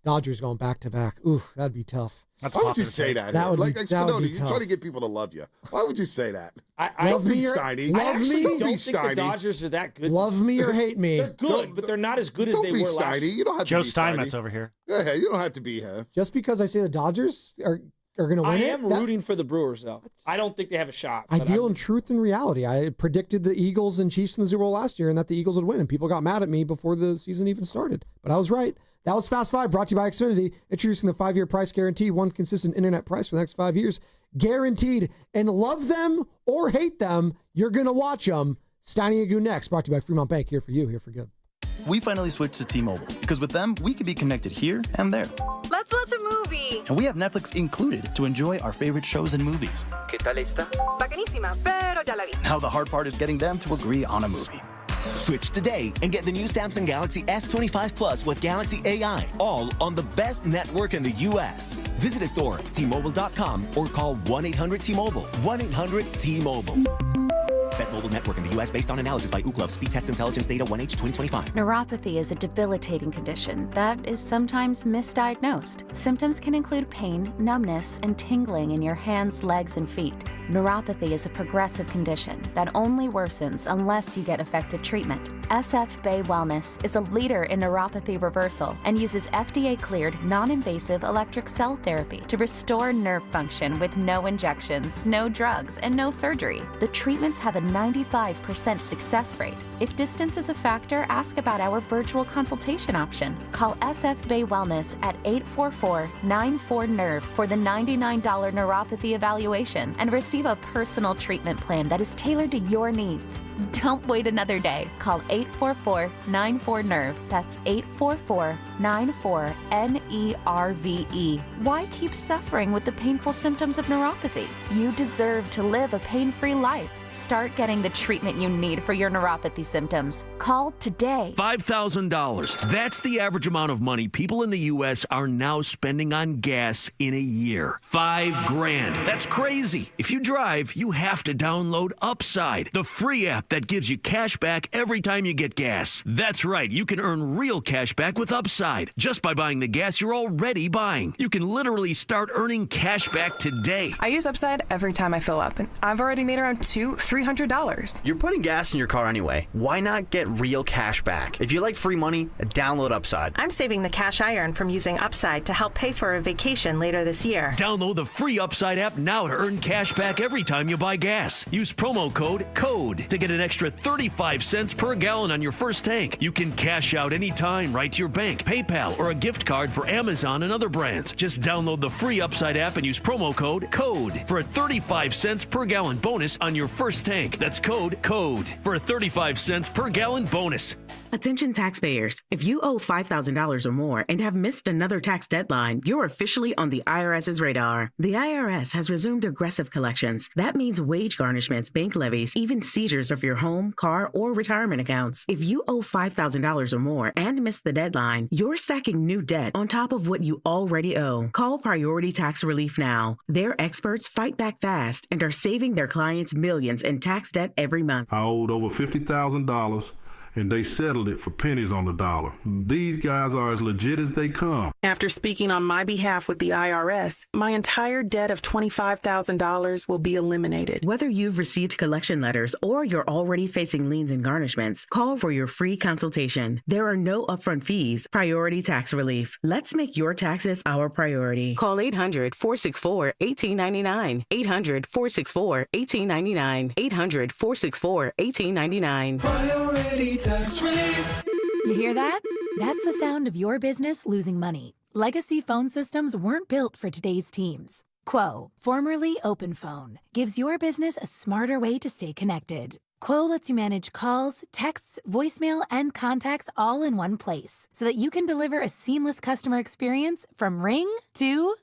Dodgers going back to back. Oof, that'd be tough. Why would you say that? That would be Spinoni, you're tough. trying to get people to love you. Why would you say that? I Don't be me or- Steiny. love I actually me. don't Don't be think the Steiny. Dodgers are that good. Love me or hate me. They're good, but they're not as good as Don't they be were last Steiny. year. You don't have Joe to be Steiny. Steinmetz over here. Yeah, you don't have to be him. Just because I say the Dodgers are going to win I it. am rooting for the Brewers, though. I don't think they have a shot. I but deal I'm- in truth and reality. I predicted the Eagles and Chiefs in the Super Bowl last year and that the Eagles would win, and people got mad at me before the season even started. But I was right. That was Fast Five, brought to you by Xfinity, introducing the 5-year price guarantee, one consistent internet price for the next 5 years, guaranteed. And love them or hate them, you're going to watch them. Steiny Guru next, brought to you by Fremont Bank, here for you, here for good. We finally switched to T-Mobile because with them, we can be connected here and there. Let's watch a movie. And we have Netflix included to enjoy our favorite shows and movies. ¿Qué tal está? Bacanísima, pero ya la vi. Now the hard part is getting them to agree on a movie. Switch today and get the new Samsung Galaxy S25 Plus with Galaxy AI, all on the best network in the U.S. Visit a store, T-Mobile.com, or call 1-800-T-Mobile. 1-800-T-Mobile. Best mobile network in the U.S. based on analysis by Ookla Speed Test Intelligence Data 1H 2025. Neuropathy is a debilitating condition that is sometimes misdiagnosed. Symptoms can include pain, numbness, and tingling in your hands, legs, and feet. Neuropathy is a progressive condition that only worsens unless you get effective treatment. SF Bay Wellness is a leader in neuropathy reversal and uses FDA-cleared, non-invasive electric cell therapy to restore nerve function with no injections, no drugs, and no surgery. The treatments have a 95% success rate. If distance is a factor, ask about our virtual consultation option. Call SF Bay Wellness at 844-94-NERVE for the $99 neuropathy evaluation and receive a personal treatment plan that is tailored to your needs. Don't wait another day. Call 844-94-NERVE. That's 844-94-NERVE. Why keep suffering with the painful symptoms of neuropathy? You deserve to live a pain-free life. Start getting the treatment you need for your neuropathy symptoms. Call today. $5,000. That's the average amount of money people in the U.S. are now spending on gas in a year. $5,000. That's crazy. If you drive, you have to download Upside, the free app that gives you cash back every time you get gas. That's right. You can earn real cash back with Upside just by buying the gas you're already buying. You can literally start earning cash back today. I use Upside every time I fill up, and I've already made around $300. You're putting gas in your car anyway. Why not get real cash back? If you like free money, download Upside. I'm saving the cash I earn from using Upside to help pay for a vacation later this year. Download the free Upside app now to earn cash back every time you buy gas. Use promo code CODE to get an extra 35 cents per gallon on your first tank. You can cash out anytime right to your bank, PayPal, or a gift card for Amazon and other brands. Just download the free Upside app and use promo code CODE for a 35 cents per gallon bonus on your first tank. That's code CODE for a 35 cents per gallon bonus. Attention taxpayers. If you owe $5,000 or more and have missed another tax deadline, you're officially on the IRS's radar. The IRS has resumed aggressive collections. That means wage garnishments, bank levies, even seizures of your home, car, or retirement accounts. If you owe $5,000 or more and missed the deadline, you're stacking new debt on top of what you already owe. Call Priority Tax Relief now. Their experts fight back fast and are saving their clients millions in tax debt every month. I owed over $50,000. And they settled it for pennies on the dollar. These guys are as legit as they come. After speaking on my behalf with the IRS, my entire debt of $25,000 will be eliminated. Whether you've received collection letters or you're already facing liens and garnishments, call for your free consultation. There are no upfront fees. Priority Tax Relief. Let's make your taxes our priority. Call 800-464-1899. 800-464-1899. 800-464-1899. Priority Tax Relief. You hear that? That's the sound of your business losing money. Legacy phone systems weren't built for today's teams. Quo, formerly OpenPhone, gives your business a smarter way to stay connected. Quo lets you manage calls, texts, voicemail, and contacts all in one place so that you can deliver a seamless customer experience from ring to...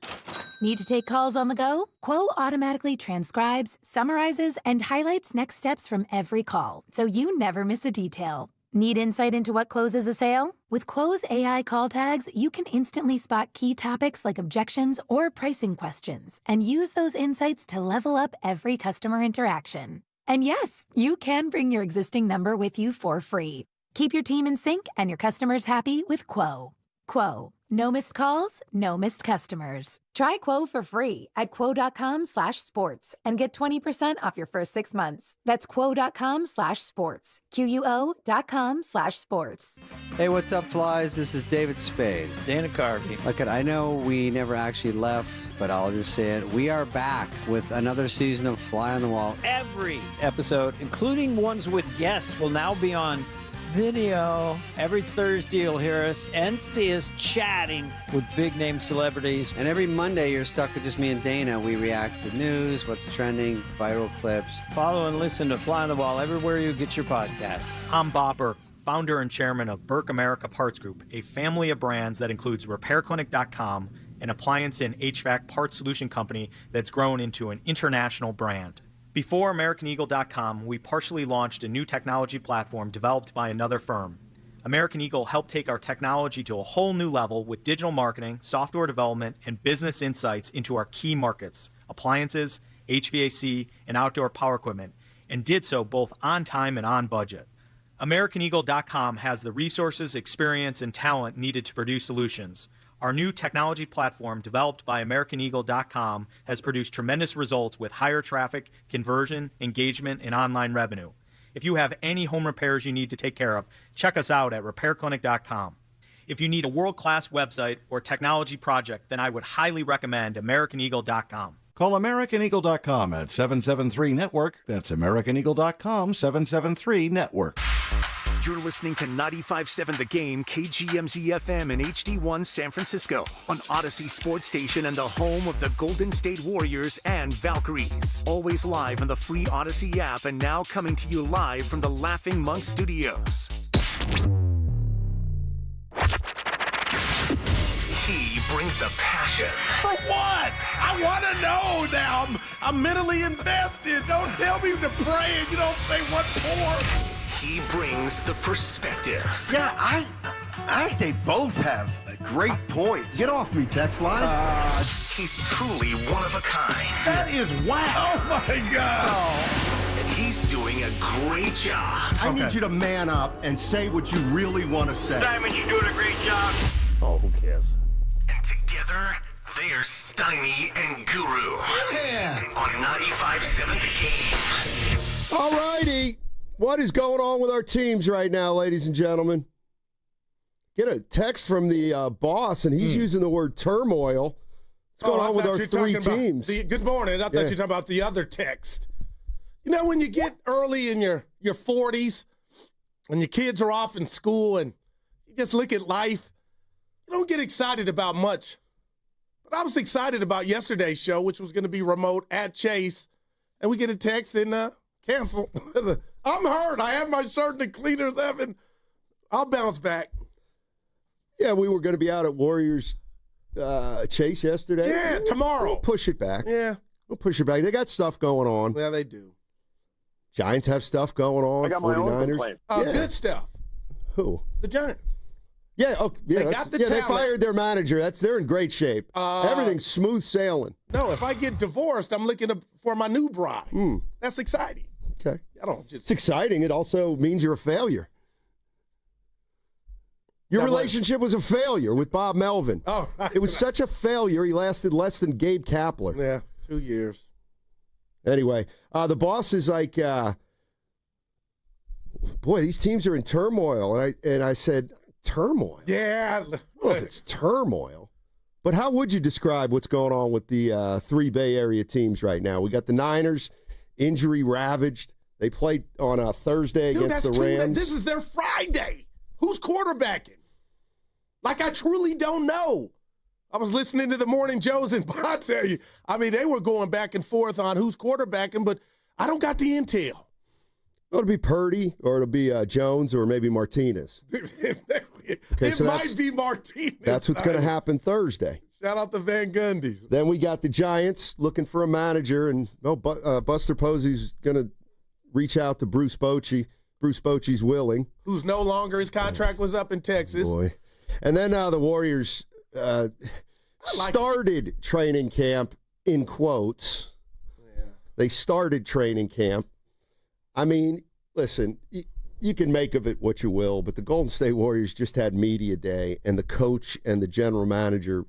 Need to take calls on the go? Quo automatically transcribes, summarizes, and highlights next steps from every call, so you never miss a detail. Need insight into what closes a sale? With Quo's AI call tags, you can instantly spot key topics like objections or pricing questions, and use those insights to level up every customer interaction. And yes, you can bring your existing number with you for free. Keep your team in sync and your customers happy with Quo. Quo. No missed calls, no missed customers. Try Quo for free at quo.com/sports and get 20% off your first 6 months. That's quo.com/sports. QUO.com/sports. Hey, what's up, flies? This is David Spade. Dana Carvey. Look, I know we never actually left, but I'll just say it. We are back with another season of Fly on the Wall. Every episode, including ones with guests, will now be on video. Every Thursday you'll hear us and see us chatting with big name celebrities. And every Monday you're stuck with just me and Dana. We react to news, what's trending, viral clips. Follow and listen to Fly on the Wall everywhere you get your podcasts. I'm Bopper. founder and chairman of Burke America Parts Group, a family of brands that includes RepairClinic.com, an appliance and HVAC parts solution company that's grown into an international brand. Before AmericanEagle.com, we partially launched a new technology platform developed by another firm. American Eagle helped take our technology to a whole new level with digital marketing, software development, and business insights into our key markets, appliances, HVAC, and outdoor power equipment, and did so both on time and on budget. AmericanEagle.com has the resources, experience, and talent needed to produce solutions. Our new technology platform, developed by AmericanEagle.com, has produced tremendous results with higher traffic, conversion, engagement, and online revenue. If you have any home repairs you need to take care of, check us out at RepairClinic.com. If you need a world-class website or technology project, then I would highly recommend AmericanEagle.com. Call AmericanEagle.com at 773-NETWORK. That's AmericanEagle.com, 773-NETWORK. You're listening to 95.7 The Game, KGMZ-FM and HD1 San Francisco on Odyssey Sports Station and the home of the Golden State Warriors and Valkyries. Always live on the free Odyssey app and now coming to you live from the Laughing Monk Studios. He brings the passion. For what? I want to know now. I'm mentally invested. Don't tell me to pray and you don't say what for. He brings the perspective. Yeah, I think they both have a great point. Get off me, text line. He's truly one of a kind. That is whack. Oh, my God. And he's doing a great job. I need you to man up and say what you really want to say. Diamond, you're doing a great job. Oh, who cares? And together, they're Steiny and Guru. Yeah. On 95.7 The Game. All righty. What is going on with our teams right now, ladies and gentlemen? Get a text from the boss, and he's using the word turmoil. What's going on with our three teams? Good morning. I thought you were talking about the other text. You know, when you get early in your 40s and your kids are off in school and you just look at life, you don't get excited about much. But I was excited about yesterday's show, which was going to be remote at Chase, and we get a text and cancel. I'm hurt. I have my shirt in the cleaners, Evan. I'll bounce back. Yeah, we were going to be out at Warriors Chase yesterday. Yeah, tomorrow. We'll push it back. Yeah. We'll push it back. They got stuff going on. Yeah, they do. Giants have stuff going on. I got 49ers. my own complaint. Good stuff. Who? The Giants. Yeah, They got the they talent. fired their manager. They're in great shape. Everything's smooth sailing. No, if I get divorced, I'm looking for my new bride. That's exciting. Okay. It's exciting. It also means you're a failure. Your relationship was a failure with Bob Melvin. Oh, it was such a failure. He lasted less than Gabe Kapler. Yeah, 2 years. Anyway, the boss is like, boy, these teams are in turmoil. And I said, turmoil? Yeah. I don't know if it's turmoil. But how would you describe what's going on with the three Bay Area teams right now? We got the Niners, injury ravaged. They played on a Thursday against the Rams. This is their Friday. Who's quarterbacking? Like, I truly don't know. I was listening to the Morning Joes, and I tell you, I mean, they were going back and forth on who's quarterbacking, but I don't got the intel. Well, it'll be Purdy, or it'll be Jones, or maybe Martinez. It might be Martinez. That's what's going to happen Thursday. Shout out to Van Gundy's. Then we got the Giants looking for a manager, and Buster Posey's going to reach out to Bruce Bochy. Bruce Bochy's willing. Who's no longer, his contract was up in Texas. Boy. And then the Warriors started training camp, in quotes. Yeah. They started training camp. I mean, listen, you can make of it what you will, but the Golden State Warriors just had media day, and the coach and the general manager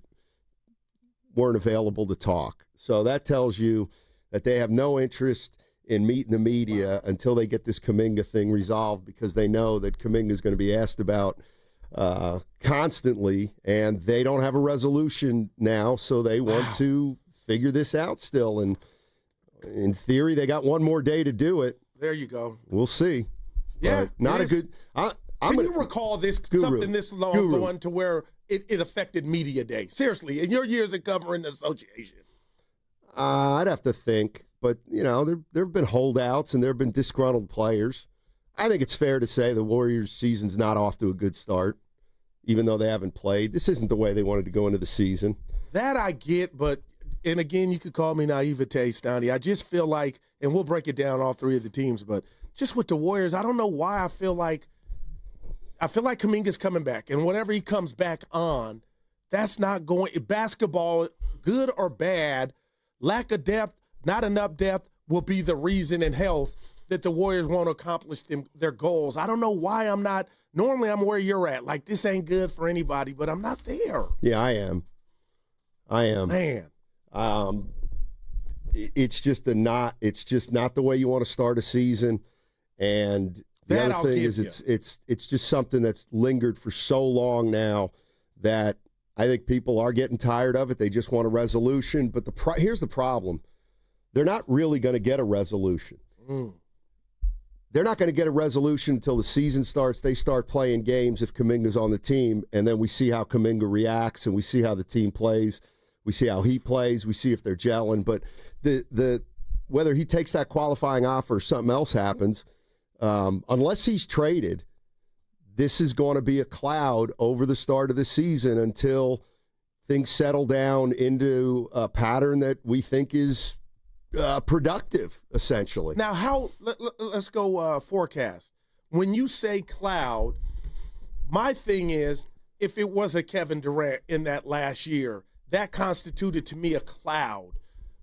weren't available to talk. So that tells you that they have no interest in meeting the media until they get this Kuminga thing resolved, because they know that Kuminga is going to be asked about constantly, and they don't have a resolution now, so they want to figure this out still. And in theory, they got one more day to do it. There you go. We'll see. Yeah, not a good. Can you recall this something this long going to where it affected media day? Seriously, in your years of covering the association. I'd have to think, but there have been holdouts and there have been disgruntled players. I think it's fair to say the Warriors' season's not off to a good start, even though they haven't played. This isn't the way they wanted to go into the season. That I get, but, and again, you could call me naivete, Steiny. I just feel like, and we'll break it down all three of the teams, but just with the Warriors, I don't know why I feel like Kuminga's coming back, and whatever he comes back on, that's not going – basketball, good or bad, lack of depth, not enough depth will be the reason in health that the Warriors won't accomplish their goals. I don't know why I'm not – normally I'm where you're at. Like, this ain't good for anybody, but I'm not there. Yeah, I am. Man. It's just not the way you want to start a season. And the other thing is it's just something that's lingered for so long now that I think people are getting tired of it. They just want a resolution. But here's the problem. They're not really going to get a resolution. They're not going to get a resolution until the season starts. They start playing games if Kuminga's on the team, and then we see how Kuminga reacts, and we see how the team plays. We see how he plays. We see if they're gelling. But the whether he takes that qualifying offer or something else happens, unless he's traded, this is going to be a cloud over the start of the season until things settle down into a pattern that we think is productive, essentially. Now, let's go forecast. When you say cloud, my thing is, if it was a Kevin Durant in that last year, that constituted to me a cloud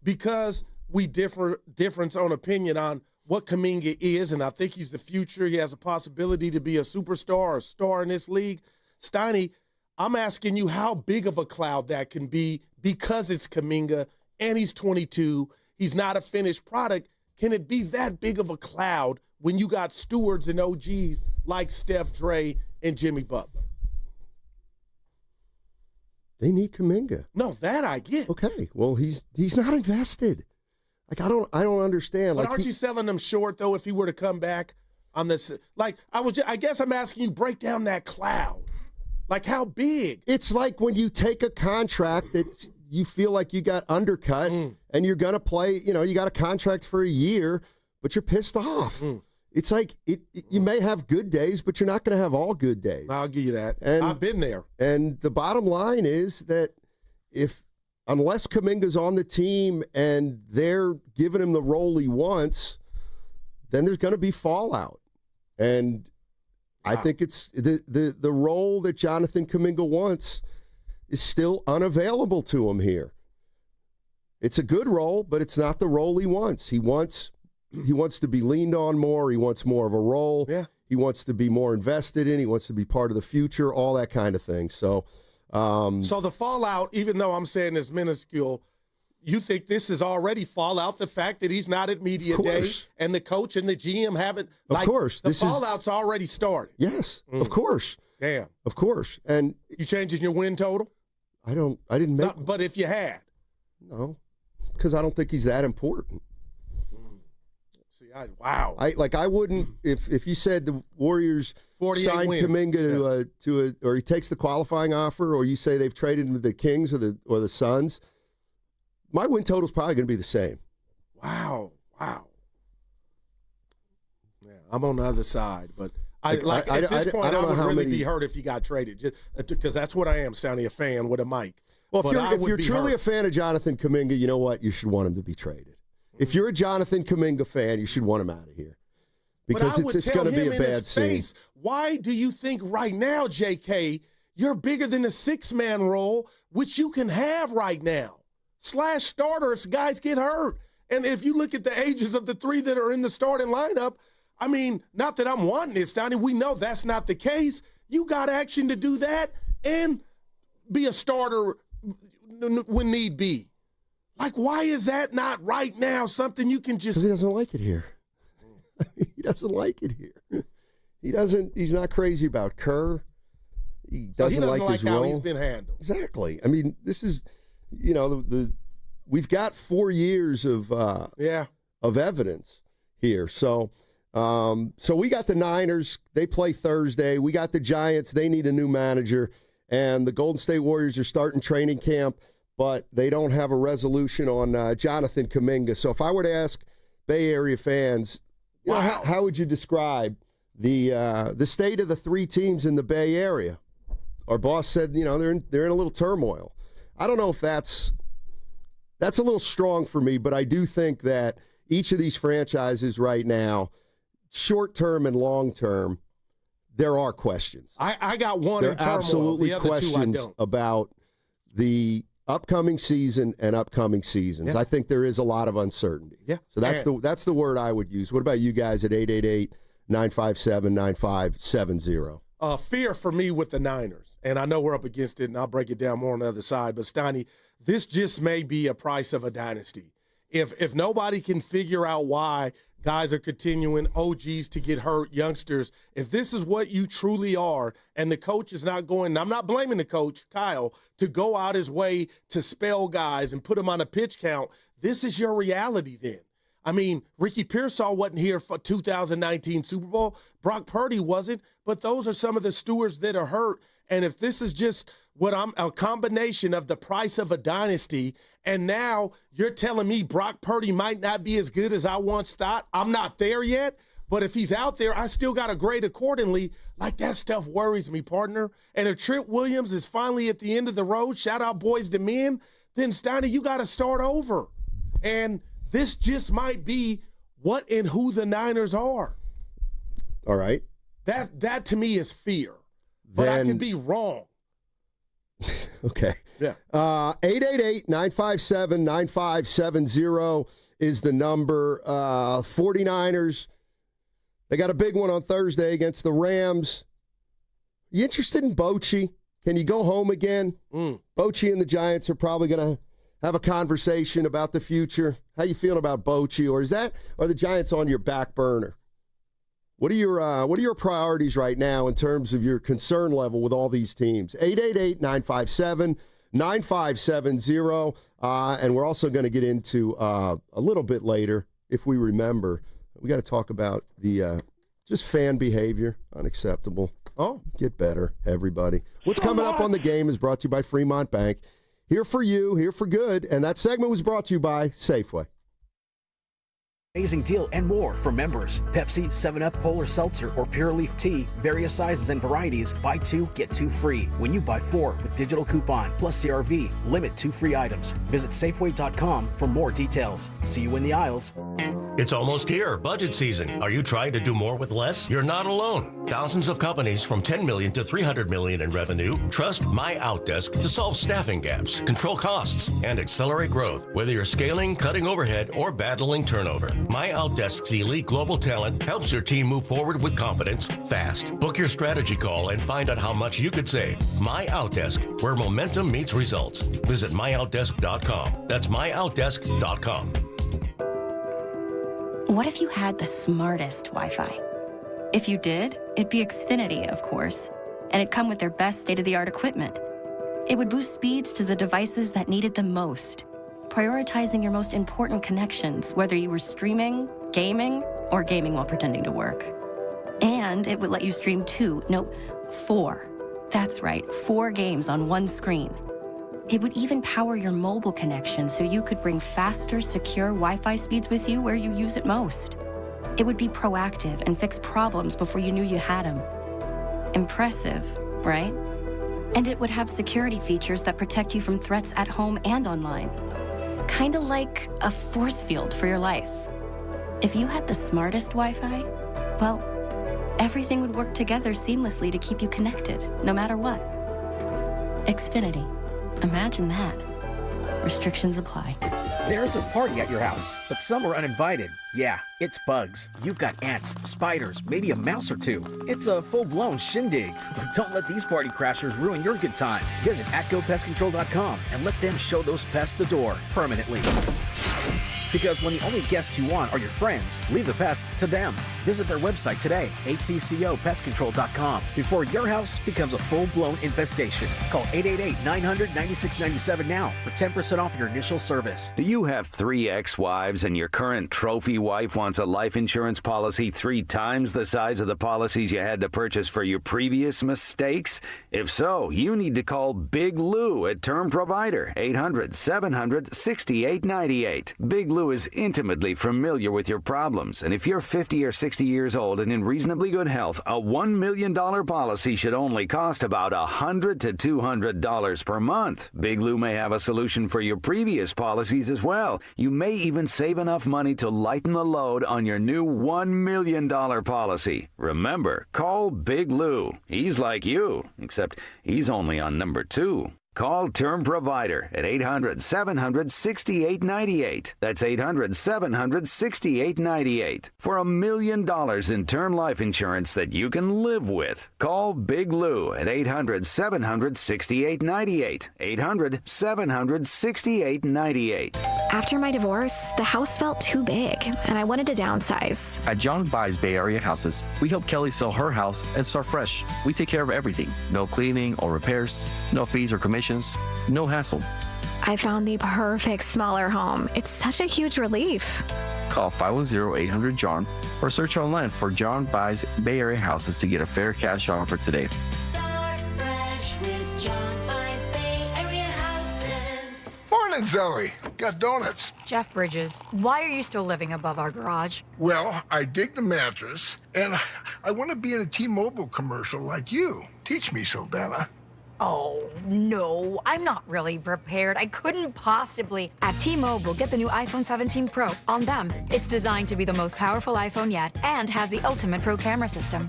because we difference on opinion on what Kuminga is, and I think he's the future. He has a possibility to be a superstar or a star in this league. Steiny, I'm asking you how big of a cloud that can be because it's Kuminga and he's 22. He's not a finished product. Can it be that big of a cloud when you got stewards and OGs like Steph, Dre, and Jimmy Butler? They need Kuminga. No, that I get. Okay, well he's not invested. Like I don't understand. But like aren't you selling him short though? If he were to come back on this, like I guess I'm asking you break down that cloud. Like how big? It's like when you take a contract that you feel like you got undercut and you're going to play, you got a contract for a year, but you're pissed off. It's like you may have good days, but you're not going to have all good days. I'll give you that. And I've been there. And the bottom line is that unless Kuminga's on the team and they're giving him the role he wants, then there's going to be fallout. And I think it's the role that Jonathan Kaminga wants is still unavailable to him here. It's a good role, but it's not the role he wants. He wants to be leaned on more. He wants more of a role. Yeah. He wants to be more invested in. He wants to be part of the future, all that kind of thing. So the fallout, even though I'm saying it's minuscule, you think this is already fallout, the fact that he's not at media day and the coach and the GM haven't. Of course. The fallout's already started. Yes, of course. Damn. Of course. And you changing your win total? I didn't make. But if you had. No, because I don't think he's that important. See, wow. I wouldn't, if you said the Warriors signed Kuminga or he takes the qualifying offer, or you say they've traded him to the Kings or the Suns, my win total is probably going to be the same. Wow. Yeah, I'm on the other side, but at this point, I would really be hurt if he got traded, because that's what I am, Steiny, a fan with a mic. Well, if you're truly a fan of Jonathan Kaminga, you know what? You should want him to be traded. If you're a Jonathan Kaminga fan, you should want him out of here. Because it's going to be a bad scene. Why do you think right now, JK, you're bigger than the six-man role, which you can have right now? Slash starter if guys get hurt. And if you look at the ages of the three that are in the starting lineup, I mean, not that I'm wanting this, Donnie. We know that's not the case. You got action to do that and be a starter when need be. Like, why is that not right now something you can just... Because he doesn't like it here. He doesn't like it here. He's not crazy about Kerr. He doesn't like his role. How he's been handled. Exactly. I mean, this is, we've got 4 years of evidence here. So we got the Niners. They play Thursday. We got the Giants. They need a new manager. And the Golden State Warriors are starting training camp, but they don't have a resolution on Jonathan Kaminga. So if I were to ask Bay Area fans, how would you describe the state of the three teams in the Bay Area. Our boss said, they're in a little turmoil. I don't know if that's a little strong for me, but I do think that each of these franchises right now, short term and long term, there are questions. I got one there in are turmoil. absolutely The other questions two I don't. about the upcoming season and upcoming seasons. Yeah. I think there is a lot of uncertainty. Yeah. So that's the word I would use. What about you guys at 888-957-9570? Fear for me with the Niners, and I know we're up against it, and I'll break it down more on the other side, but Steiny, this just may be a price of a dynasty. If nobody can figure out why guys are continuing, OGs to get hurt, youngsters, if this is what you truly are, and the coach is not going, and I'm not blaming the coach, Kyle, to go out his way to spell guys and put them on a pitch count, this is your reality then. I mean, Ricky Pearsall wasn't here for 2019 Super Bowl. Brock Purdy wasn't, but those are some of the stewards that are hurt. And if this is just a combination of the price of a dynasty, and now you're telling me Brock Purdy might not be as good as I once thought, I'm not there yet, but if he's out there, I still got to grade accordingly. Like, that stuff worries me, partner. And if Trent Williams is finally at the end of the road, shout out Boys to Men, then Steiny, you got to start over. And this just might be what and who the Niners are. All right. That to me is fear. But I can be wrong. Okay. Yeah. 888-957-9570 is the number. 49ers, they got a big one on Thursday against the Rams. You interested in Bochy? Can you go home again? Bochy and the Giants are probably going to have a conversation about the future. How you feeling about Bochy? Or are the Giants on your back burner? What are your priorities right now in terms of your concern level with all these teams? 888-957-9570. And we're also going to get into a little bit later, if we remember, we got to talk about the just fan behavior. Unacceptable. Oh. Get better, everybody. What's coming up on the game is brought to you by Fremont Bank. Here for you, here for good. And that segment was brought to you by Safeway. Amazing deal and more for members. Pepsi, 7-Up, Polar Seltzer, or Pure Leaf Tea. Various sizes and varieties. Buy 2, get 2 free. When you buy 4 with digital coupon plus CRV, limit 2 free items. Visit Safeway.com for more details. See you in the aisles. It's almost here, budget season. Are you trying to do more with less? You're not alone. Thousands of companies from $10 million to $300 million in revenue trust My Outdesk to solve staffing gaps, control costs, and accelerate growth. Whether you're scaling, cutting overhead, or battling turnover, My Outdesk's elite global talent helps your team move forward with confidence, fast. Book your strategy call and find out how much you could save. My Outdesk, where momentum meets results. Visit myoutdesk.com. That's myoutdesk.com. What if you had the smartest Wi-Fi? If you did, it'd be Xfinity, of course, and it'd come with their best state-of-the-art equipment. It would boost speeds to the devices that needed them most, prioritizing your most important connections, whether you were streaming, gaming, or gaming while pretending to work. And it would let you stream 4. That's right, 4 games on one screen. It would even power your mobile connection so you could bring faster, secure Wi-Fi speeds with you where you use it most. It would be proactive and fix problems before you knew you had them. Impressive, right? And it would have security features that protect you from threats at home and online. Kind of like a force field for your life. If you had the smartest Wi-Fi, well, everything would work together seamlessly to keep you connected, no matter what. Xfinity. Imagine that. Restrictions apply. There's a party at your house, but some are uninvited. Yeah, it's bugs. You've got ants, spiders, maybe a mouse or 2. It's a full-blown shindig. But don't let these party crashers ruin your good time. Visit atgopestcontrol.com and let them show those pests the door permanently. Because when the only guests you want are your friends, leave the pests to them. Visit their website today, atcopestcontrol.com, before your house becomes a full-blown infestation. Call 888-900-9697 now for 10% off your initial service. Do you have 3 ex-wives and your current trophy wife wants a life insurance policy 3 times the size of the policies you had to purchase for your previous mistakes? If so, you need to call Big Lou at Term Provider, 800-700-6898. Big Lou is intimately familiar with your problems, and if you're 50 or 60 60 years old and in reasonably good health, a $1 million policy should only cost about $100 to $200 per month. Big Lou may have a solution for your previous policies as well. You may even save enough money to lighten the load on your new $1 million policy. Remember, call Big Lou. He's like you, except he's only on number 2. Call Term Provider at 800-700-6898. That's 800-700-6898 for $1 million in term life insurance that you can live with. Call Big Lou at 800-700-6898. 800-700-6898. After my divorce, the house felt too big, and I wanted to downsize. At John Buys Bay Area Houses, we help Kelly sell her house and start fresh. We take care of everything. No cleaning or repairs, no fees or commissions, no hassle. I found the perfect smaller home. It's such a huge relief. Call 510-800-JOHN or search online for John Buys Bay Area Houses to get a fair cash offer today. Start fresh with John Buys Bay Area Houses. Morning, Zoe. Got donuts. Jeff Bridges, why are you still living above our garage? Well, I dig the mattress, and I want to be in a T-Mobile commercial like you. Teach me, Saldana. Oh, no, I'm not really prepared. I couldn't possibly. At T-Mobile, get the new iPhone 17 Pro on them. It's designed to be the most powerful iPhone yet and has the ultimate pro camera system.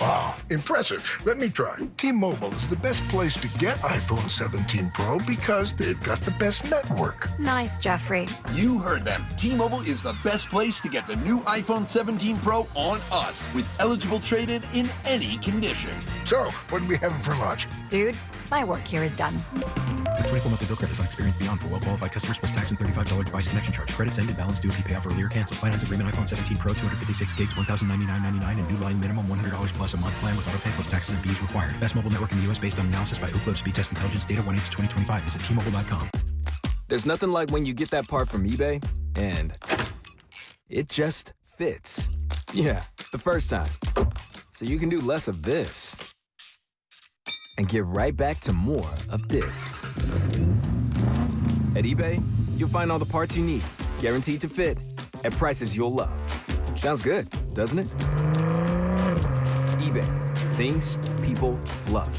Wow, impressive. Let me try. T-Mobile is the best place to get iPhone 17 Pro because they've got the best network. Nice, Jeffrey. You heard them. T-Mobile is the best place to get the new iPhone 17 Pro on us with eligible trade-in in any condition. So, what are we having for lunch? Dude, my work here is done. The 24 monthly bill credits on experience beyond for well-qualified customers plus tax and $35 device connection charge. Credits ended, balance due if you pay off earlier. Cancel. Finance agreement iPhone 17 Pro, 256 gigs, $1,099.99 and new line minimum $100 plus a month plan with auto pay plus taxes and fees required. Best mobile network in the U.S. based on analysis by Ookla Speed Test Intelligence data 1/8/2025. Visit T-Mobile.com. There's nothing like when you get that part from eBay and it just fits. Yeah, the first time. So you can do less of this and get right back to more of this. At eBay, you'll find all the parts you need, guaranteed to fit, at prices you'll love. Sounds good, doesn't it? eBay, things people love.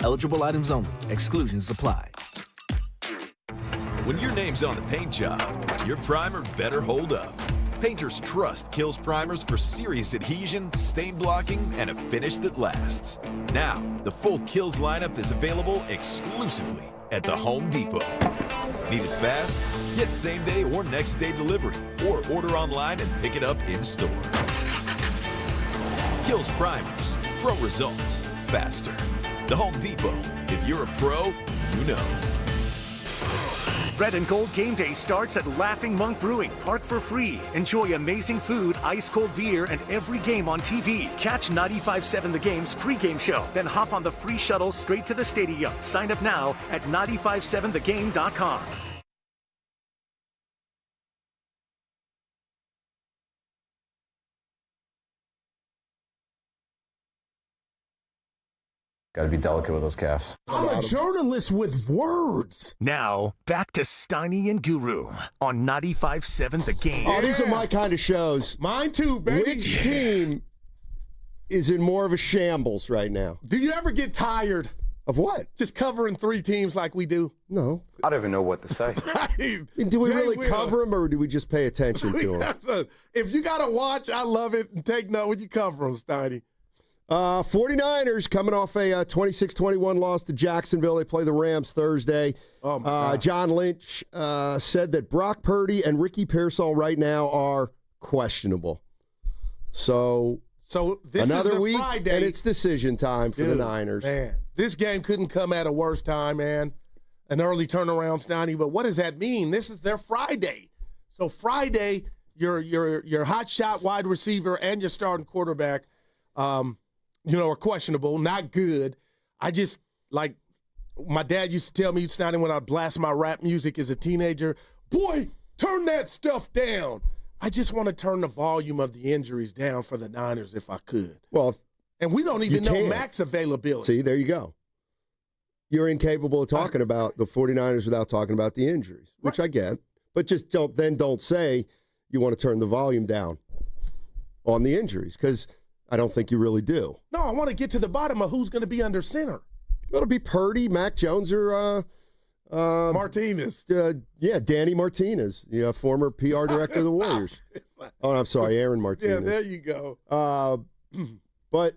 Eligible items only. Exclusions apply. When your name's on the paint job, your primer better hold up. Painters Trust kills primers for serious adhesion, stain blocking, and a finish that lasts. Now, the full Kills lineup is available exclusively at the Home Depot. Need it fast? Get same-day or next-day delivery, or order online and pick it up in-store. Kills primers. Pro results. Faster. The Home Depot. If you're a pro, you know. Red and Gold Game Day starts at Laughing Monk Brewing. Park for free. Enjoy amazing food, ice-cold beer, and every game on TV. Catch 95.7 The Game's pregame show. Then hop on the free shuttle straight to the stadium. Sign up now at 957thegame.com. Got to be delicate with those calves. I'm a journalist with words. Now, back to Steiny and Guru on 95.7 The Game. Oh, these are my kind of shows. Mine too, baby. Which team is in more of a shambles right now? Do you ever get tired? Of what? Just covering three teams like we do? No. I don't even know what to say. Do we really cover them, or do we just pay attention to them? If you got to watch, I love it. And take note when you cover them, Steiny. 49ers coming off a 26-21 loss to Jacksonville. They play the Rams Thursday. Oh my God. John Lynch said that Brock Purdy and Ricky Pearsall right now are questionable. So this another is week, Friday. and it's decision time for the Niners. Man, this game couldn't come at a worse time, man. An early turnaround, Steiny. But what does that mean? This is their Friday. So Friday, your hot shot wide receiver and your starting quarterback are questionable, not good. I just, like, my dad used to tell me, Steiny, when I blast my rap music as a teenager, boy, turn that stuff down. I just want to turn the volume of the injuries down for the Niners if I could. Well, and we don't even know max availability. See, there you go. You're incapable of talking about the 49ers without talking about the injuries, which I get. But just don't say you want to turn the volume down. on the injuries because I don't think you really do. No, I want to get to the bottom of who's going to be under center. It'll be Purdy, Mac Jones, or Martinez. Danny Martinez, former PR director of the Warriors. Oh, I'm sorry, Aaron Martinez. Yeah, there you go. But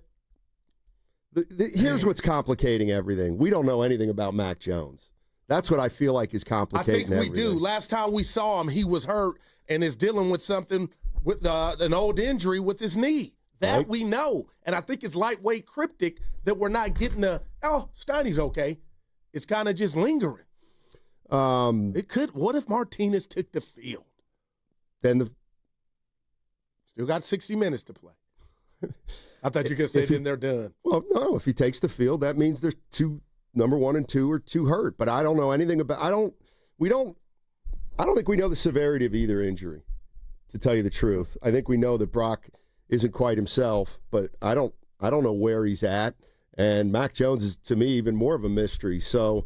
here's what's complicating everything. We don't know anything about Mac Jones. That's what I feel like is complicating everything. I think we do. Last time we saw him, he was hurt and is dealing with something with an old injury with his knee. That right. We know. And I think it's lightweight cryptic that we're not getting Steiny's okay. It's kind of just lingering. What if Martinez took the field? Then still got 60 minutes to play. I thought you could say then they're done. Well, no, if he takes the field, that means there's number 1 and 2 are too hurt. But I don't know anything about I don't think we know the severity of either injury, to tell you the truth. I think we know that Brock isn't quite himself, but I don't know where he's at. And Mac Jones is, to me, even more of a mystery. So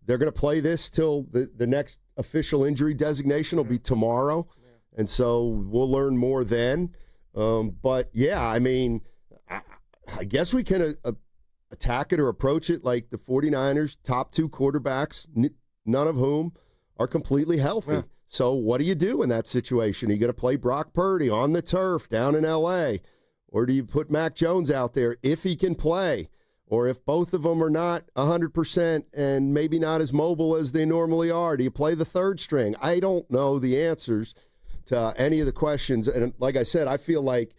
they're going to play this till the next official injury designation will be tomorrow. Yeah. And so we'll learn more then. But, yeah, I mean, I guess we can attack it or approach it like the 49ers, top 2 quarterbacks, none of whom are completely healthy. Yeah. So what do you do in that situation? Are you going to play Brock Purdy on the turf down in L.A.? Or do you put Mac Jones out there if he can play? Or if both of them are not 100% and maybe not as mobile as they normally are, do you play the third string? I don't know the answers to any of the questions. And like I said, I feel like